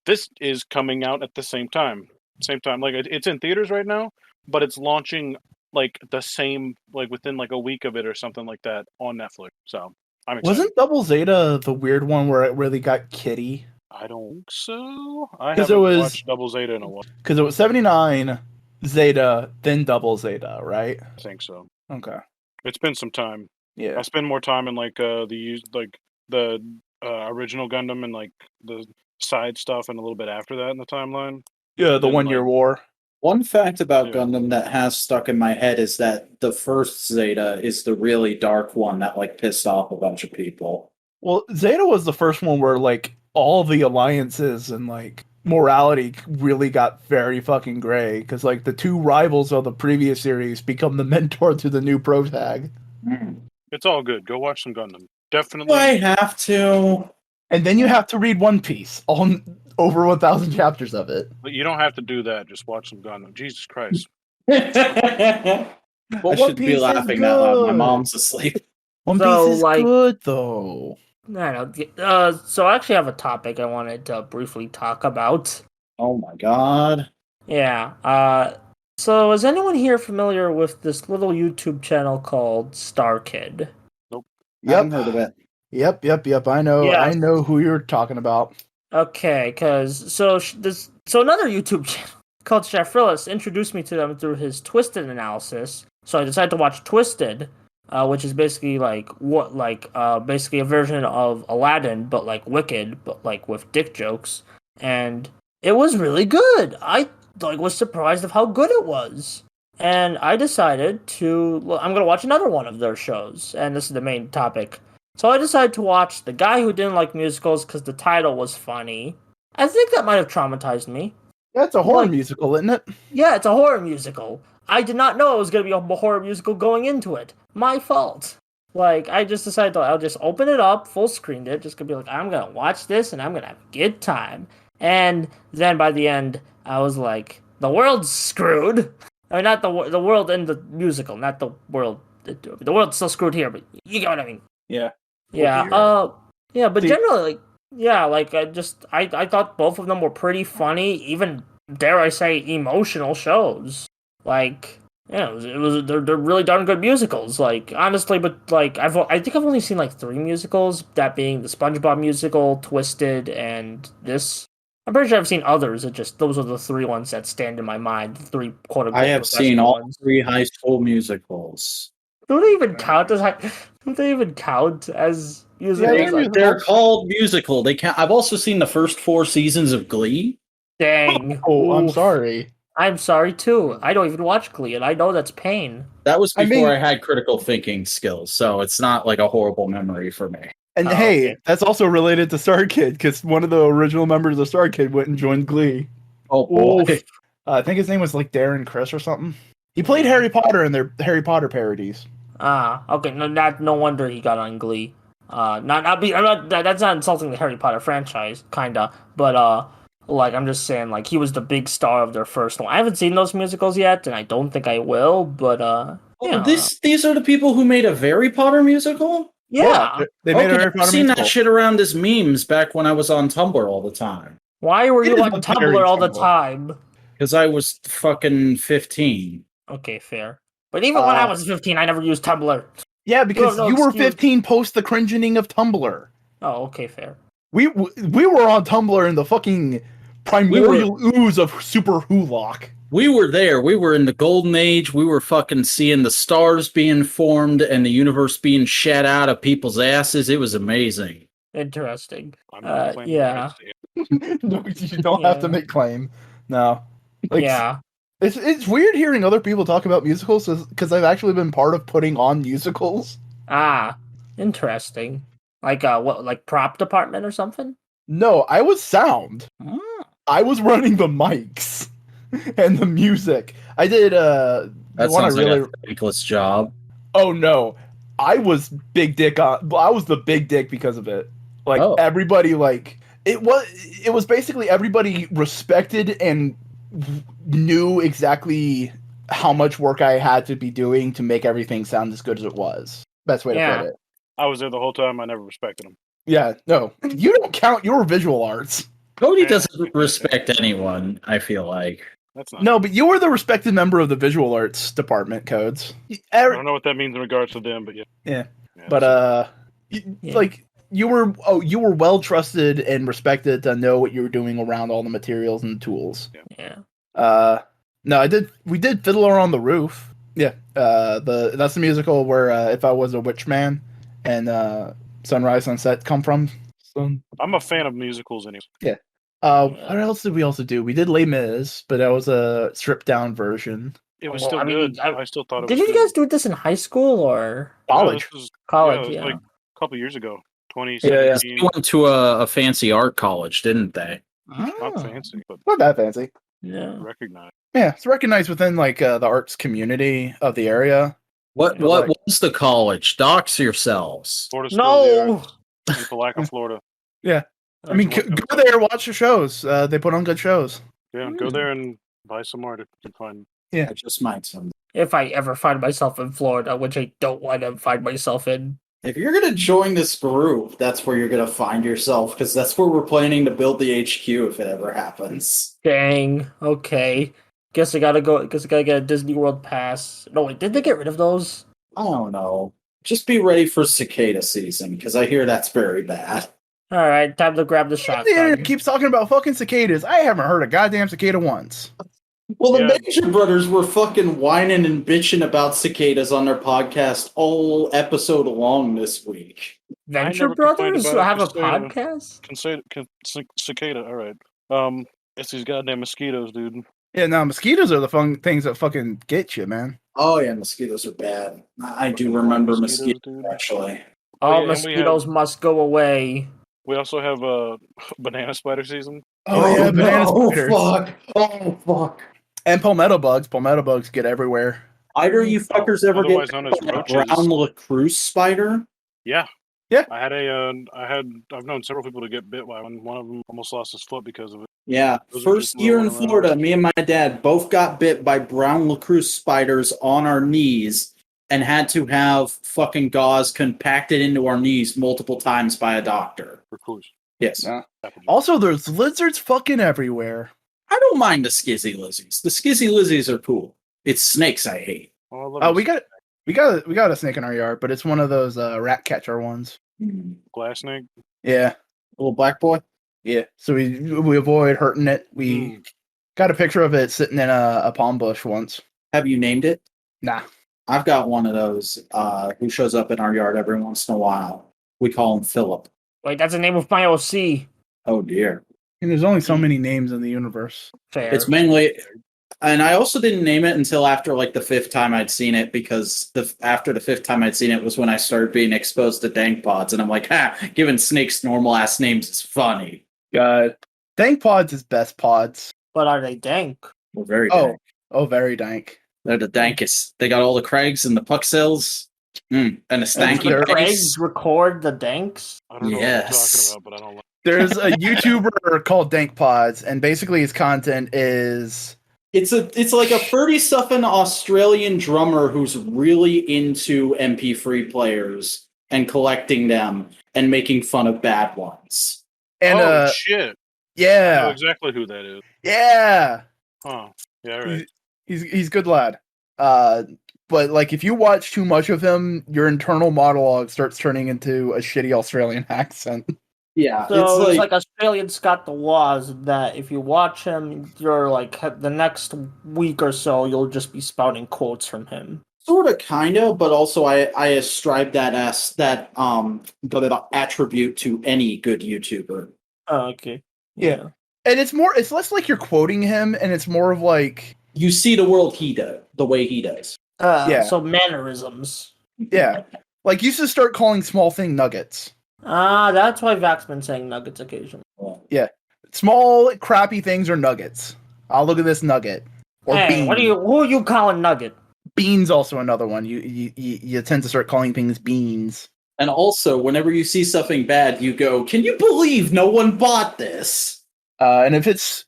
This is coming out at the same time. Like it's in theaters right now, but it's launching like the same like within like a week of it or something like that on Netflix. So I'm excited. Wasn't Double Zeta the weird one where it really got Kitty? I don't think so. I 'Cause haven't it was- watched Double Zeta in a while. Because it was 79 Zeta, then Double Zeta, right? I think so. Okay. It's been some time. Yeah. I spend more time in like the original Gundam and like the side stuff and a little bit after that in the timeline. Yeah, the Then, 1 year like- war. One fact about Yeah. Gundam that has stuck in my head is that the first Zeta is the really dark one that like pissed off a bunch of people. Well, Zeta was the first one where like all the alliances and like morality really got very fucking gray because like the two rivals of the previous series become the mentor to the new pro tag, It's all good. Go watch some Gundam. Do Definitely. I have to? and then you have to read One Piece, all over 1,000 chapters of it. But you don't have to do that. Just watch some Gundam. Jesus Christ. I One should be Piece is laughing that loud. My good. mom's asleep. One So, Piece is like- good though. I don't know. So I actually have a topic I wanted to briefly talk about. Oh my god. Yeah. So is anyone here familiar with this little YouTube channel called Star Kid? I haven't heard of it. Yep. I know. Yeah. I know who you're talking about. Okay, so another YouTube channel called Shafrillis introduced me to them through his Twisted analysis. So I decided to watch Twisted, which is basically basically a version of Aladdin, but like Wicked, but like with dick jokes, and it was really good. I was surprised of how good it was, and I decided I'm gonna watch another one of their shows, and this is the main topic. So I decided to watch The Guy Who Didn't Like Musicals because the title was funny. I think that might have traumatized me. Yeah, it's a horror Like- musical, isn't it? Yeah, it's a horror musical. I did not know it was going to be a horror musical going into it. My fault. I just decided I'll just open it up, full screened it, just gonna be like, I'm gonna watch this and I'm gonna have a good time. And then by the end, I was like, the world's screwed. I mean, not the world in the musical, not the world. The world's still screwed here, but you get what I mean. Yeah. Yeah. Yeah, but See- generally, I thought both of them were pretty funny, even dare I say emotional shows. They're really darn good musicals. Honestly, but I think I've only seen 3 musicals. That being the SpongeBob musical, Twisted, and this. I'm pretty sure I've seen others. Those are the 3 ones that stand in my mind. The 3 quote unquote. I have seen all 3 High School Musicals. Do they even count as? Do they even count as musicals? Yeah, They're called musical. They count. I've also seen the first 4 seasons of Glee. Dang. Oh, I'm Oof. sorry. I'm sorry too. I don't even watch Glee, and I know that's pain. That was I before mean- I had critical thinking skills, so it's not like a horrible memory for me. And Oh, hey, okay. that's also related to Star Kid because one of the original members of Star Kid went and joined Glee. Oh boy. Oof. I think his name was Darren Criss or something. He played Harry Potter in their Harry Potter parodies. Okay. No wonder he got on Glee. That's not insulting the Harry Potter franchise, kinda. But I'm just saying, he was the big star of their first one. I haven't seen those musicals yet, and I don't think I will. But yeah, These are the people who made a Harry Potter musical? yeah. They made a Okay, Harry I've Potter seen musical. that shit around as memes back when I was on Tumblr all the time. Why were It you is on very Tumblr all the Tumblr. time? Because I was fucking 15. Okay, fair. But even when I was 15, I never used Tumblr. Yeah, because No you were excuse. 15 post the cringing of Tumblr. Oh, okay, fair. We were on Tumblr in the fucking primordial ooze of Super Hulock. We were there. We were in the golden age. We were fucking seeing the stars being formed and the universe being shat out of people's asses. It was amazing. Interesting. I'm not claiming Yeah. rights to it. No, you don't have to Yeah. make claim. No. Yeah. It's weird hearing other people talk about musicals because I've actually been part of putting on musicals. Interesting. Like prop department or something? No, I was sound. Hmm. I was running the mics and the music. I did That the one I sounds really like a thankless job. Oh no. I was big dick on I was the big dick because of it. Everybody it was basically everybody respected and knew exactly how much work I had to be doing to make everything sound as good as it was. Best way to Yeah. put it. I was there the whole time. I never respected him. Yeah, no. You don't count your visual arts. Cody doesn't respect anyone, I feel like. That's not. No, but you were the respected member of the visual arts department, Codes. I don't know what that means in regards to them, but yeah. Yeah. Yeah, But so- Yeah. you were well trusted and respected to know what you were doing around all the materials and the tools. Yeah. No, we did Fiddler on the Roof. Yeah. That's the musical where If I Was a Witch Man and Sunrise Sunset come from. So, I'm a fan of musicals anyway. what else did we also do? We did Les Mis, but that was a stripped down version. It was Well, still I mean, good. I still thought it Did was you good. guys do this in high school or College. No, this was, college? yeah, it was Yeah. like a couple years ago. They 2017. went to a fancy art college, didn't they? Not Oh. fancy, but Not that fancy. Yeah. recognized. Yeah, it's recognized within like the arts community of the area. What But, like- was the college? Dox yourselves. Florida School of the No. Arts in Palaca, Florida. Yeah, I mean, That's one go thing. there, watch the shows. They put on good shows. Yeah, go there and buy some art if you can find. Yeah. I just might some. If I ever find myself in Florida, which I don't want to find myself in. If you're gonna join this group, that's where you're gonna find yourself, because that's where we're planning to build the HQ if it ever happens. Dang. Okay. Guess I gotta go. Guess I gotta get a Disney World pass. No, wait. Did they get rid of those? I don't know. Just be ready for cicada season, because I hear that's very bad. All right. Time to grab the The shotgun. internet keeps talking about fucking cicadas. I haven't heard a goddamn cicada once. Well, the Yeah. Major Brothers were fucking whining and bitching about cicadas on their podcast all episode long this week. Venture never complained Brothers about it, have a just saying. podcast. Cicada. All right. It's these goddamn mosquitoes, dude. Yeah, no, mosquitoes are the fun things that fucking get you, man. Oh yeah, mosquitoes are bad. I do remember mosquitoes actually. All and we mosquitoes must go away. We also have banana spider season. Oh, yeah, banana spiders. fuck! Oh fuck! And palmetto bugs. Palmetto bugs get everywhere. Either you fuckers ever Otherwise get known as a roaches. brown lacrosse spider? Yeah. Yeah. I've known several people to get bit by one. One of them almost lost his foot because of it. Yeah, Those are first just year in little around. Florida, me and my dad both got bit by brown lacrosse spiders on our knees and had to have fucking gauze compacted into our knees multiple times by a doctor. For course. Yes. Yeah. Also, there's lizards fucking everywhere. I don't mind the skizzy lizzies. The skizzy lizzies are cool. It's snakes I hate. Oh, I love Oh, this we got a snake in our yard, but it's one of those rat catcher ones. glass snake. Yeah, Little black boy? yeah. So we avoid hurting it. We got a picture of it sitting in a palm bush once. Have you named it? Nah. I've got one of those who shows up in our yard every once in a while. We call him Philip. Wait, that's the name of my OC. Oh dear. And there's only so many names in the universe. Fair. It's mainly, and I also didn't name it until after like the fifth time I'd seen it, because after the fifth time I'd seen it was when I started being exposed to dank pods, and I'm like, giving snakes normal ass names is funny. God, dank pods is best pods. But are they dank? We're very dank. Very dank. They're the dankest. They got all the Craigs and the Puxells, and the stanky Did they're- Craig's record the danks? I don't know Yes. what you're talking about, but I don't like. There's a YouTuber called Dank Pods, and basically his content is It's like a 30-something Australian drummer who's really into MP3 players and collecting them and making fun of bad ones. and Shit! I know yeah, exactly who that is. yeah. Huh? Yeah, right. He's good lad. But like if you watch too much of him, your internal monologue starts turning into a shitty Australian accent. Yeah, So it's like Australian Scott the Waz, that if you watch him, you're like the next week or so, you'll just be spouting quotes from him. sort of, kind of, but also I ascribe that as that the attribute to any good YouTuber. Oh, okay. Yeah. And it's less like you're quoting him, and it's more of like, You see the world the way he does. Yeah. So mannerisms. yeah, like you should start calling small thing nuggets. That's why Vac's been saying nuggets occasionally. Small crappy things are nuggets. I'll look at this nugget. Or Hey, bean. who are you calling nugget? Beans also another one. You tend to start calling things beans. And also, whenever you see something bad, you go, "Can you believe no one bought this?" And if it's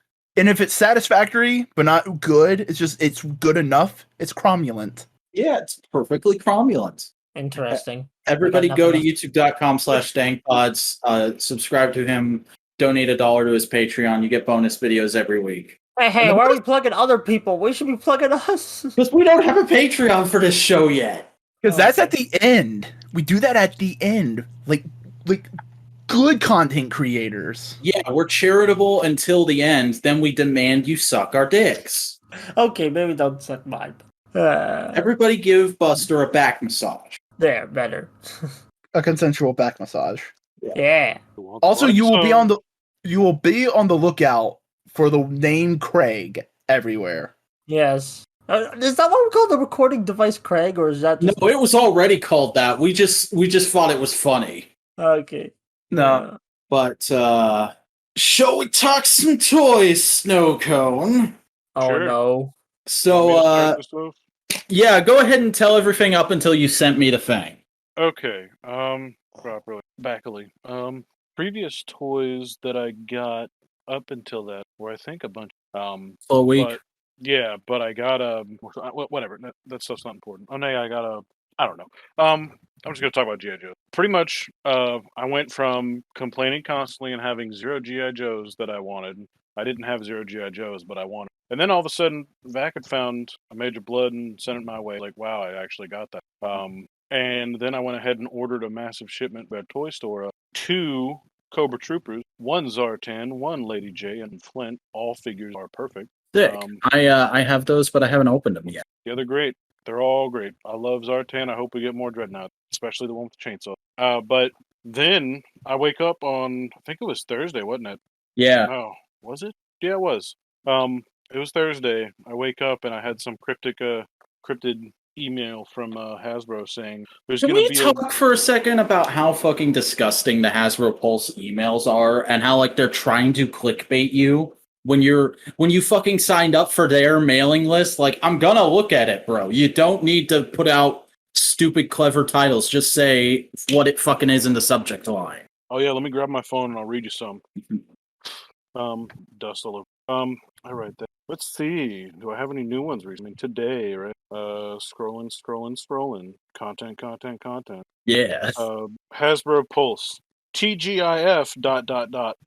satisfactory but not good, it's good enough. It's cromulent. Yeah, it's perfectly cromulent. Interesting. Everybody I got go to nothing youtube.com/dankpods, subscribe to him, donate $1 to his Patreon. You get bonus videos every week. Hey, why are we plugging other people? We should be plugging us. Because we don't have a Patreon for this show yet. Because that's at the end. We do that at the end. Like good content creators. Yeah, we're charitable until the end. Then we demand you suck our dicks. Okay, maybe don't suck mine. Everybody give Buster a back massage. There, better. A consensual back massage. Yeah. Also, you will be on the lookout for the name Craig everywhere. Yes. Is that what we call the recording device, Craig, or is that No, just... it was already called that. We just thought it was funny. Okay. No. But Shall we talk some toys, Snowcone? Oh Sure. no. So, Want me to start this off? yeah, go ahead and tell everything up until you sent me the thing. Okay. Properly. Backly. Previous toys that I got up until that were I think a bunch. A week. But yeah, but I got whatever. That stuff's not important. Oh no, I got a. I don't know. I'm just gonna talk about GI Joe. Pretty much. I went from complaining constantly and having 0 GI Joes that I wanted. I didn't have 0 GI Joes, but I wanted. And then all of a sudden, Vac had found a Major Blood and sent it my way. Like, wow, I actually got that. And then I went ahead and ordered a massive shipment by a toy store. 2 Cobra Troopers, 1 Zartan, 1 Lady J, and Flint. All figures are perfect. Sick. I have those, but I haven't opened them yet. Yeah, they're great. They're all great. I love Zartan. I hope we get more Dreadnought, especially the one with the chainsaw. But then I wake up on, I think it was Thursday, wasn't it? Yeah. No, was it? Yeah, it was. It was Thursday. I wake up and I had some cryptid email from Hasbro saying there's Can going we to be talk for a second about how fucking disgusting the Hasbro Pulse emails are and how like they're trying to clickbait you when you fucking signed up for their mailing list? Like, I'm gonna look at it, bro. You don't need to put out stupid clever titles. Just say what it fucking is in the subject line. Oh yeah, let me grab my phone and I'll read you some. Dust all over. All right then. Let's see. Do I have any new ones recently? Today, right? Scrolling. Content. Yeah. Hasbro Pulse. TGIF ...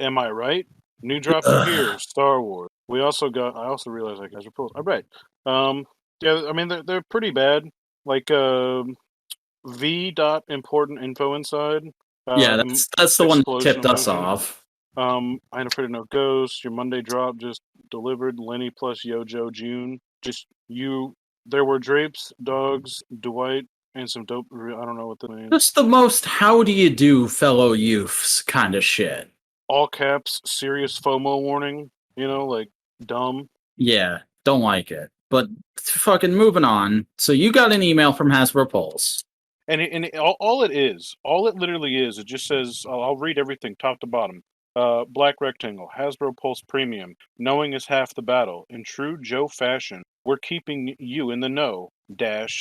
Am I right? New drops are here. Star Wars. I also realized I got Hasbro Pulse. All right. Yeah, I mean they're pretty bad. Like V. Important info inside. Yeah, that's the one that Explosion tipped us emotion. off. I ain't afraid of no ghosts. Your Monday drop just delivered. Lenny plus Yojo June. Just you. There were drapes, dogs, Dwight, and some dope. I don't know what the name. Just the most how do you do, fellow youths kind of shit. All caps, serious FOMO warning. You know, like dumb. Yeah, don't like it. But fucking moving on. So you got an email from Hasbro Pulse. And all it literally is, it just says, I'll read everything top to bottom. Black rectangle, Hasbro Pulse Premium. Knowing is half the battle. In true Joe fashion, we're keeping you in the know.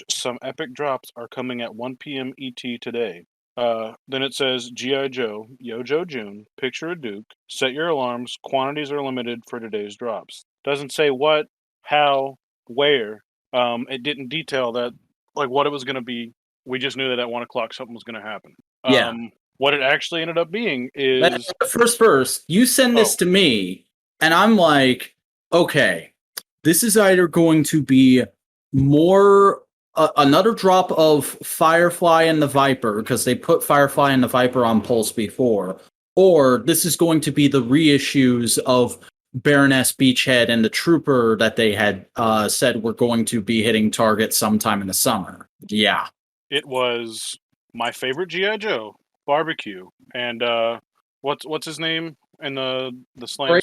Some epic drops are coming at 1 p.m. ET today. Then it says G.I. Joe, Yojo June, picture a Duke, set your alarms, quantities are limited for today's drops. Doesn't say what, how, where. It didn't detail that, like what it was going to be. We just knew that at 1 o'clock something was going to happen. Yeah. What it actually ended up being is... First, you send this to me, and I'm like, okay, this is either going to be more... another drop of Firefly and the Viper, because they put Firefly and the Viper on Pulse before, or this is going to be the reissues of Baroness Beachhead and the Trooper that they had said were going to be hitting Target sometime in the summer. Yeah. It was my favorite G.I. Joe, Barbecue, and what's his name? And the slam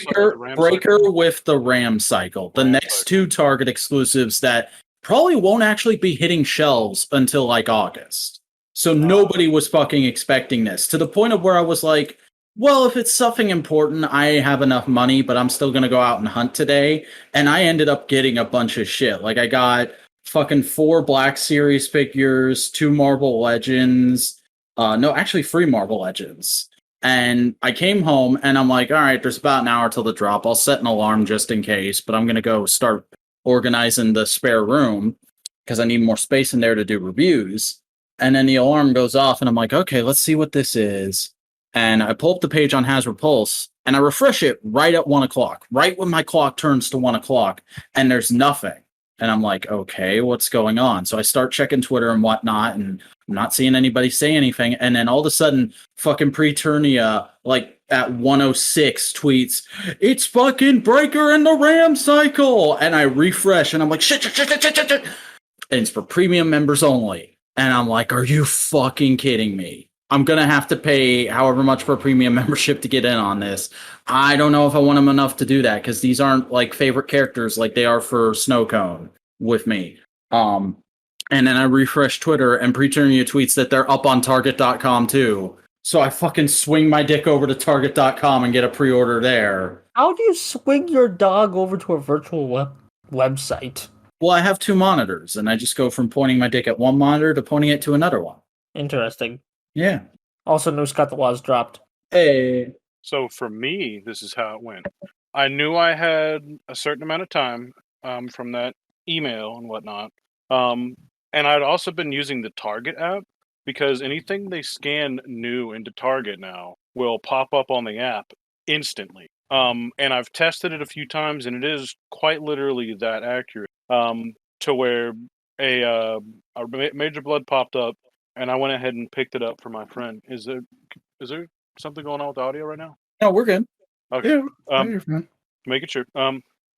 Breaker with the Ram Cycle. The next 2 Target exclusives that probably won't actually be hitting shelves until like August. So nobody was fucking expecting this, to the point of where I was like, well, if it's something important, I have enough money, but I'm still going to go out and hunt today. And I ended up getting a bunch of shit. Like I got fucking 4 Black Series figures, 2 Marvel Legends. No, actually 3 Marvel Legends. And I came home and I'm like, all right, there's about an hour till the drop. I'll set an alarm just in case, but I'm going to go start organizing the spare room because I need more space in there to do reviews. And then the alarm goes off and I'm like, okay, let's see what this is. And I pull up the page on Hasbro Pulse and I refresh it right at 1 o'clock, right when my clock turns to 1 o'clock, and there's nothing. And I'm like, okay, what's going on? So I start checking Twitter and whatnot, and I'm not seeing anybody say anything. And then all of a sudden, fucking Preternia, like at 1:06, tweets, it's fucking Breaker and the Ram Cycle. And I refresh, and I'm like, shit. And it's for premium members only. And I'm like, are you fucking kidding me? I'm going to have to pay however much for a premium membership to get in on this. I don't know if I want them enough to do that, because these aren't like favorite characters like they are for Snowcone with me. And then I refresh Twitter and Preternia tweets that they're up on Target.com too. So I fucking swing my dick over to Target.com and get a pre-order there. How do you swing your dog over to a virtual website? Well, I have 2 monitors, and I just go from pointing my dick at one monitor to pointing it to another one. Interesting. Yeah. Also, news got the laws dropped. Hey. So for me, this is how it went. I knew I had a certain amount of time from that email and whatnot. And I'd also been using the Target app because anything they scan new into Target now will pop up on the app instantly. And I've tested it a few times, and it is quite literally that accurate. To where a major blood popped up, and I went ahead and picked it up for my friend. Is there something going on with the audio right now? No, we're good. Okay. Yeah, you're fine. Make it sure.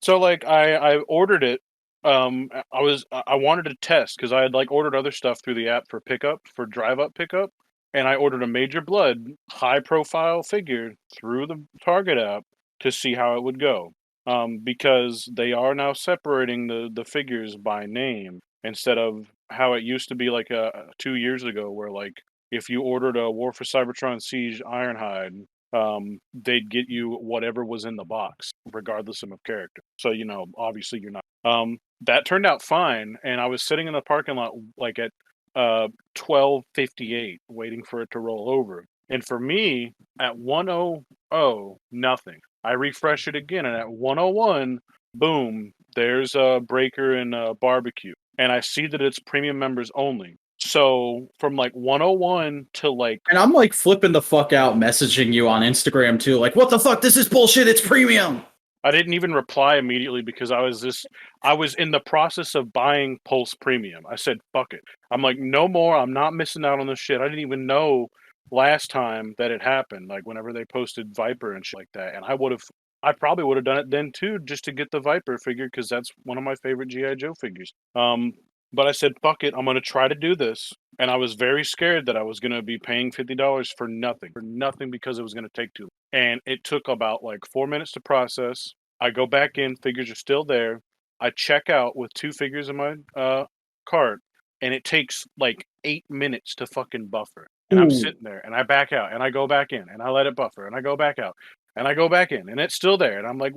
So like I ordered it. I wanted to test because I had like ordered other stuff through the app for pickup, for drive up pickup, and I ordered a major blood high profile figure through the Target app to see how it would go. Because they are now separating the figures by name instead of how it used to be like 2 years ago, where like if you ordered a War for Cybertron Siege Ironhide, they'd get you whatever was in the box, regardless of character. So obviously you're not. That turned out fine, and I was sitting in the parking lot like at 12:58, waiting for it to roll over. And for me, at 1:00, nothing. I refresh it again, and at 1:01, boom, there's a Breaker and a Barbecue. And I see that it's premium members only. So from like 1:01 to like... And I'm like flipping the fuck out, messaging you on Instagram too. Like, what the fuck? This is bullshit. It's premium. I didn't even reply immediately because I was in the process of buying Pulse Premium. I said, fuck it. I'm like, no more. I'm not missing out on this shit. I didn't even know last time that it happened, like whenever they posted Viper and shit like that. And I probably would have done it then too, just to get the Viper figure, because that's one of my favorite G.I. Joe figures. But I said, fuck it, I'm going to try to do this. And I was very scared that I was going to be paying $50 for nothing because it was going to take too long. And it took about like 4 minutes to process. I go back in, figures are still there. I check out with 2 figures in my cart, and it takes like 8 minutes to fucking buffer. And I'm sitting there, and I back out, and I go back in, and I let it buffer, and I go back out, and I go back in, and it's still there. And I'm like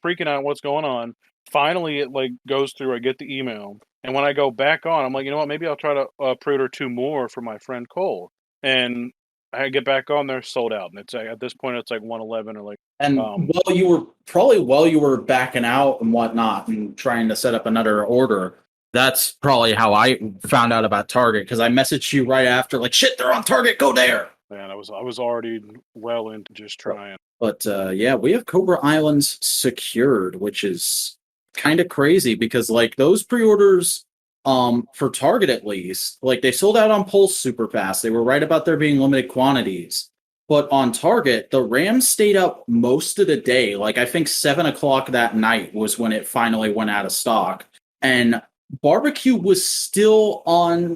freaking out what's going on. Finally, it like goes through. I get the email. And when I go back on, I'm like, you know what? Maybe I'll try to pre-order 2 more for my friend Cole. And I get back on there, sold out. And it's at this point, it's like 111 or like. And while you were backing out and whatnot and trying to set up another order, that's probably how I found out about Target, because I messaged you right after, like, shit, they're on Target, go there. Man, I was already well into just trying. But yeah, we have Cobra Islands secured, which is kind of crazy because like those pre-orders for Target, at least, like they sold out on Pulse super fast. They were right about there being limited quantities. But on Target, the Rams stayed up most of the day. Like I think 7:00 that night was when it finally went out of stock. And Barbecue was still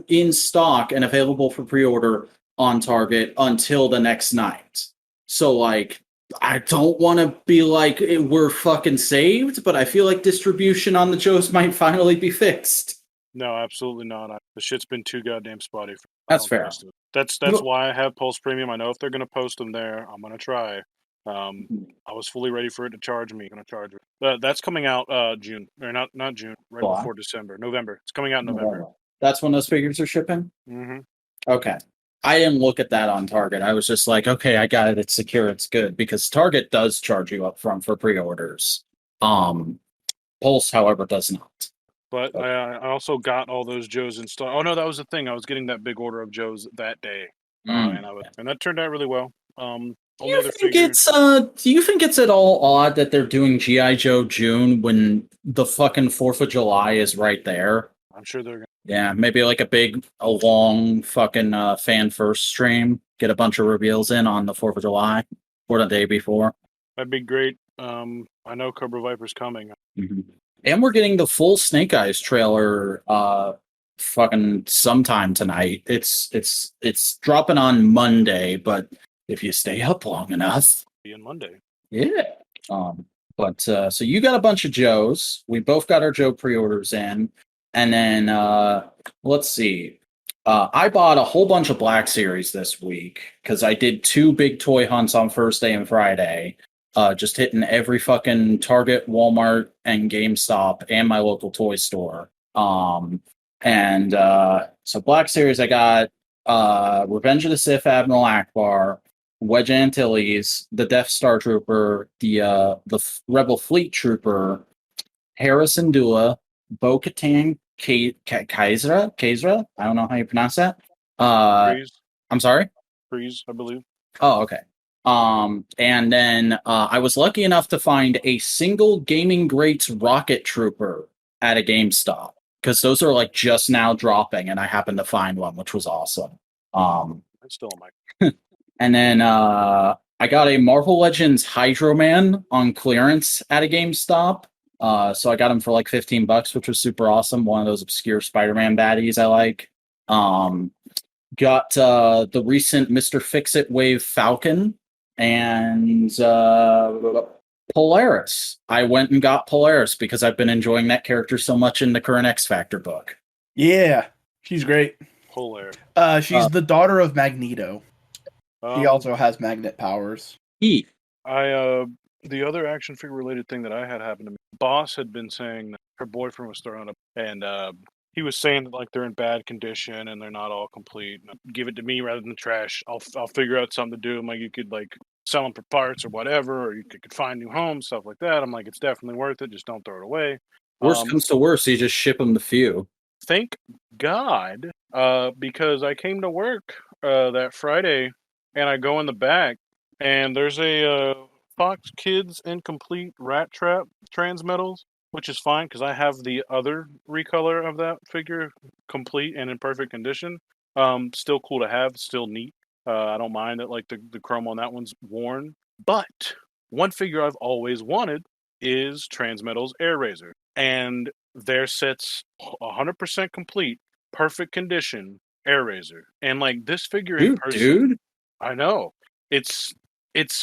in stock and available for pre-order on Target until the next night. So like, I don't want to be like we're fucking saved, but I feel like distribution on the Joes might finally be fixed. No, absolutely not. The shit's been too goddamn spotty. That's fair. That's why I have Pulse Premium. I know if they're going to post them there, I'm going to try. I was fully ready for it to charge me. Going to charge it. That's coming out June, or not June, right before December, November. It's coming out in November. That's when those figures are shipping. Mm-hmm. Okay. I didn't look at that on Target. I was just like, okay, I got it. It's secure. It's good, because Target does charge you up front for pre-orders. Pulse, however, does not. But I also got all those Joes in stock. Oh no, that was the thing. I was getting that big order of Joes that day, and that turned out really well. Do you think it's at all odd that they're doing G.I. Joe June when the fucking 4th of July is right there? I'm sure they're gonna. Yeah, maybe like a long fucking fan first stream. Get a bunch of reveals in on the 4th of July or the day before. That'd be great. I know Cobra Viper's coming. Mm-hmm. And we're getting the full Snake Eyes trailer fucking sometime tonight. It's dropping on Monday, but if you stay up long enough. On Monday. Yeah. But so you got a bunch of Joes. We both got our Joe pre-orders in. And then let's see. I bought a whole bunch of Black Series this week because I did 2 big toy hunts on Thursday and Friday. Just hitting every fucking Target, Walmart, and GameStop and my local toy store. So Black Series, I got Revenge of the Sith Admiral Akbar, Wedge Antilles, the Death Star Trooper, the Rebel Fleet Trooper, Harrison Dua, Bo-Katan Kaiser. I don't know how you pronounce that. Freeze, I'm sorry. freeze, I believe. Oh, okay. And then I was lucky enough to find a single Gaming Greats Rocket Trooper at a GameStop because those are like just now dropping, and I happened to find one, which was awesome. It's still on my. And then I got a Marvel Legends Hydro Man on clearance at a GameStop. So I got him for like $15, which was super awesome. One of those obscure Spider-Man baddies I like. Got the recent Mr. Fix-It Wave Falcon and Polaris. I went and got Polaris because I've been enjoying that character so much in the current X Factor book. Yeah, she's great. Hilarious. She's the daughter of Magneto. He Um, also has magnet powers. He. The other action figure related thing that I had happen to me, Boss had been saying that her boyfriend was throwing up, and he was saying that like they're in bad condition and they're not all complete. Give it to me rather than trash. I'll figure out something to do. I'm like, you could like sell them for parts or whatever, or you could find new homes, stuff like that. I'm like, it's definitely worth it. Just don't throw it away. Worst comes to worst, you just ship them the few. Thank God, because I came to work that Friday and I go in the back and there's a Fox Kids Incomplete Rat Trap Transmetals, which is fine because I have the other recolor of that figure complete and in perfect condition. Still cool to have, still neat. I don't mind that like the chrome on that one's worn. But one figure I've always wanted is Transmetal's Air Razor. And their set's 100% complete, perfect condition, Air Razor. And like this figure in person, Dude. I know. It's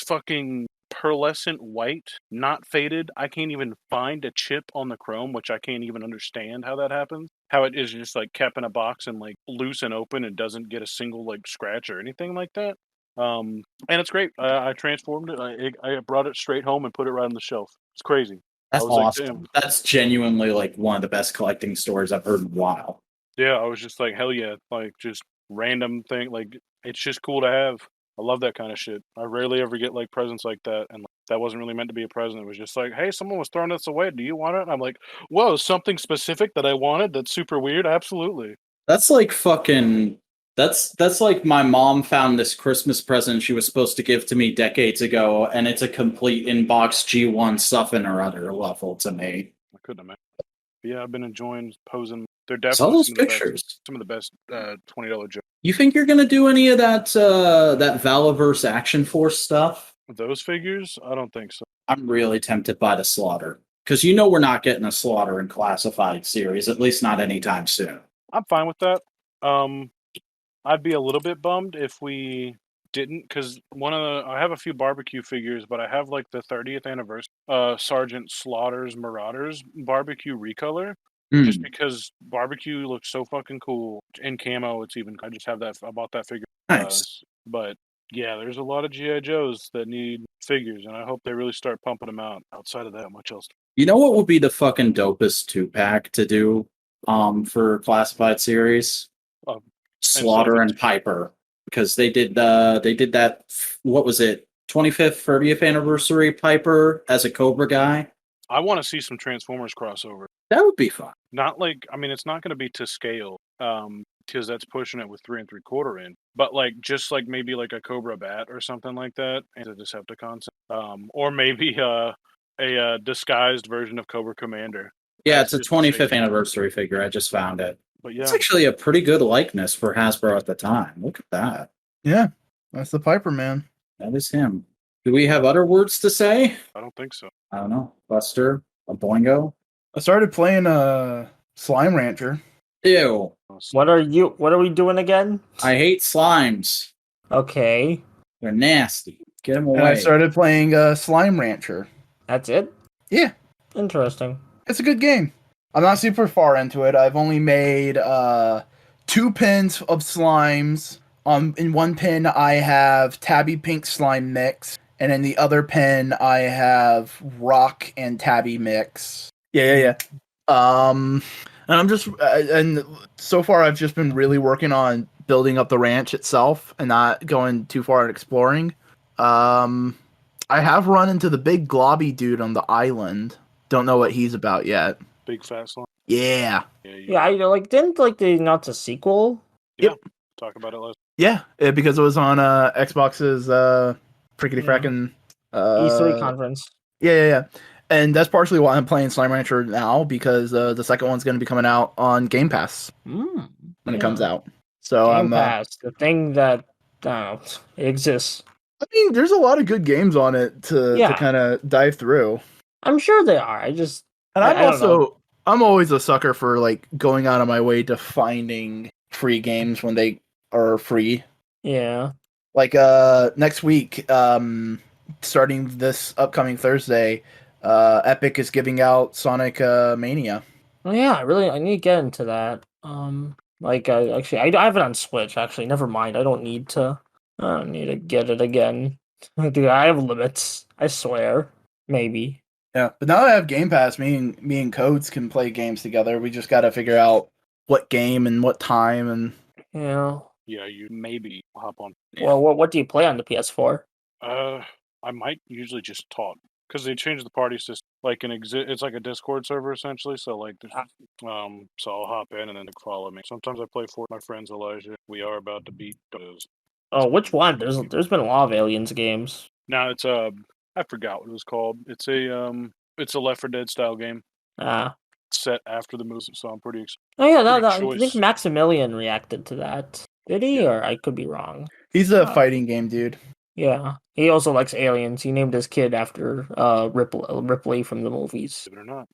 fucking pearlescent white, not faded. I can't even find a chip on the chrome, which I can't even understand how that happens. How it is just like kept in a box and like loose and open and doesn't get a single like scratch or anything like that. And it's great. I transformed it. I brought it straight home and put it right on the shelf. It's crazy. That's I was like, awesome. damn. That's genuinely like one of the best collecting stories I've heard in a while. Yeah, I was just like, hell yeah, like just random thing. Like it's just cool to have. I love that kind of shit. I rarely ever get like presents like that, and like, that wasn't really meant to be a present. It was just like, hey, someone was throwing this away. Do you want it? And I'm like, whoa, something specific that I wanted. That's super weird. Absolutely. That's like fucking. That's like my mom found this Christmas present she was supposed to give to me decades ago, and it's a complete inbox G1 stuffing or other level to me. I couldn't imagine. But yeah, I've been enjoying posing. They're Saw definitely those pictures. some of the best $20 jokes. You think you're gonna do any of that Valaverse Action Force stuff? Those figures? I don't think so. I'm really tempted by the Slaughter because you know we're not getting a Slaughter in Classified series, at least not anytime soon. I'm fine with that. I'd be a little bit bummed if we didn't, because I have a few barbecue figures, but I have like the 30th anniversary Sergeant Slaughter's Marauders barbecue recolor, just because barbecue looks so fucking cool in camo. I just have that. I bought that figure. Nice. But yeah, there's a lot of GI Joes that need figures, and I hope they really start pumping them out. Outside of that, much else. You know what would be the fucking dopest 2-pack to do for Classified series? Slaughter and Piper, because they did that. What was it? 25th, 30th anniversary Piper as a Cobra guy. I want to see some Transformers crossover. That would be fun. Not like, I mean, it's not going to be to scale, because that's pushing it with 3 3/4 in. But like, just like maybe like a Cobra Bat or something like that, and a Decepticon, or maybe a disguised version of Cobra Commander. Yeah, it's a 25th anniversary figure. I just found it. But yeah, It's actually a pretty good likeness for Hasbro at the time. Look at that. Yeah, that's the Piper man. That is him. Do we have other words to say? I don't think so. I don't know. Buster? A Boingo? I started playing Slime Rancher. Ew. What are we doing again? I hate slimes. Okay, They're nasty. Get them And away. I started playing Slime Rancher. that's it. Yeah, Interesting. it's a good game. I'm not super far into it. I've only made 2 pins of slimes. In one pin, I have tabby pink slime mix, and in the other pin, I have rock and tabby mix. Yeah. And I'm just and so far I've just been really working on building up the ranch itself and not going too far and exploring. I have run into the big globby dude on the island. Don't know what he's about yet. Big fat slime. Yeah. Yeah, didn't they announce a sequel? Yep. Talk about it last. Yeah, because it was on Xbox's frickety frackin' E3 conference. Yeah. And that's partially why I'm playing Slime Rancher now, because the second one's going to be coming out on Game Pass when it comes out. So Game Pass, the thing that exists. I mean, there's a lot of good games on it to kind of dive through. I'm sure they are. I'm always a sucker for like going out of my way to finding free games when they are free. Yeah. Like next week, starting this upcoming Thursday, Epic is giving out Sonic Mania. Oh yeah, I need to get into that. I have it on Switch. Actually, never mind. I don't need to get it again. Dude, I have limits. I swear. Maybe. Yeah, but now that I have Game Pass, me and Codes can play games together. We just got to figure out what game and what time and. Yeah. Yeah, you maybe hop on. Well, what do you play on the PS4? I might usually just talk because they changed the party system. Like it's like a Discord server essentially. So like, so I'll hop in and then they follow me. Sometimes I play for my friends Elijah. We are about to beat those. Oh, which one? There's been a lot of Aliens games. No, it's I forgot what it was called. It's a Left 4 Dead style game. Set after the movie, so I'm pretty excited. Oh yeah, I think Maximilian reacted to that. Did he? Or I could be wrong. He's a fighting game dude. Yeah, he also likes aliens. He named his kid after Ripley from the movies. Believe it or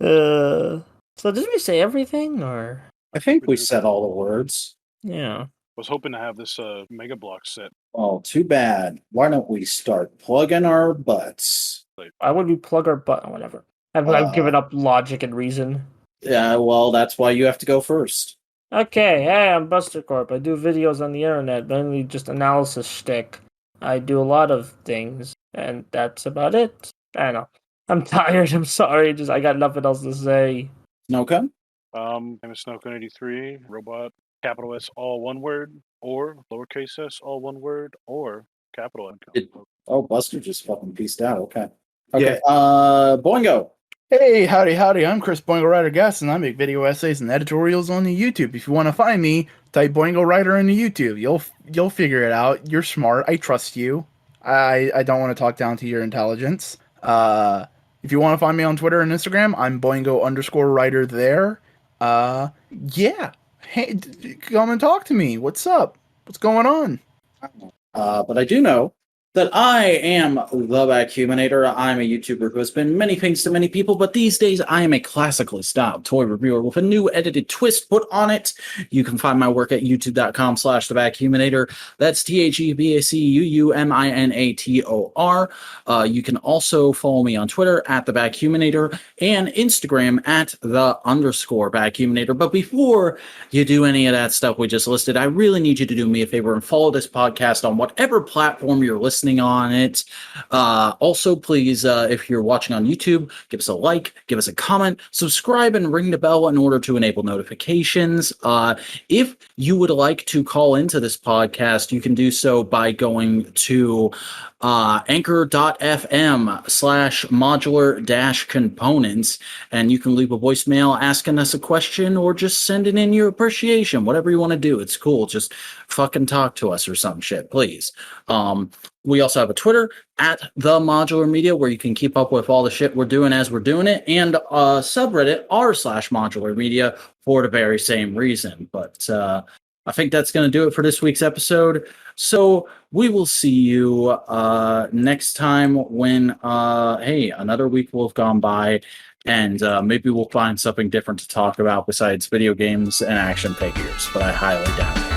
not. So did we say everything, or? I think we said all the words. Yeah. I was hoping to have this Mega Block set. Oh, too bad. Why don't we start plugging our butts? Why would we plug our butt? Whatever. I've given up logic and reason. Yeah, well, that's why you have to go first. Okay, hey, I'm Buster Corp. I do videos on the internet, mainly just analysis shtick. I do a lot of things, and that's about it. I don't know. I'm tired, I'm sorry, I got nothing else to say. Snowcone? I'm Snowcone83, robot, capital S, all one word, or lowercase s, all one word, or capital N. Buster just fucking pieced out, okay. Yeah. Boingo! Hey, howdy. I'm Chris Boingo Writer Gaston, and I make video essays and editorials on the YouTube. If you want to find me, type Boingo Writer into YouTube. You'll figure it out. You're smart. I trust you. I don't want to talk down to your intelligence. If you want to find me on Twitter and Instagram, I'm Boingo_writer there. Yeah. Hey, come and talk to me. What's up? What's going on? But I do know that I am the Vacuuminator. I'm a YouTuber who has been many things to many people, but these days I am a classically styled toy reviewer with a new edited twist put on it. You can find my work at youtube.com/thevacuuminator. That's THEVACUUMINATOR. You can also follow me on Twitter at the Vacuuminator and Instagram at @the_Vacuuminator. But before you do any of that stuff we just listed, I really need you to do me a favor and follow this podcast on whatever platform you're listening on it. Also, please, if you're watching on YouTube, give us a like, give us a comment, subscribe, and ring the bell in order to enable notifications. If you would like to call into this podcast, you can do so by going to anchor.fm/modular-components, and you can leave a voicemail asking us a question or just sending in your appreciation, whatever you want to do. It's cool. Just fucking talk to us or some shit, please. We also have a Twitter at the Modular Media where you can keep up with all the shit we're doing as we're doing it, and subreddit r/Modular Media for the very same reason. But I think that's going to do it for this week's episode. So we will see you next time when, another week will have gone by, and maybe we'll find something different to talk about besides video games and action figures, but I highly doubt it.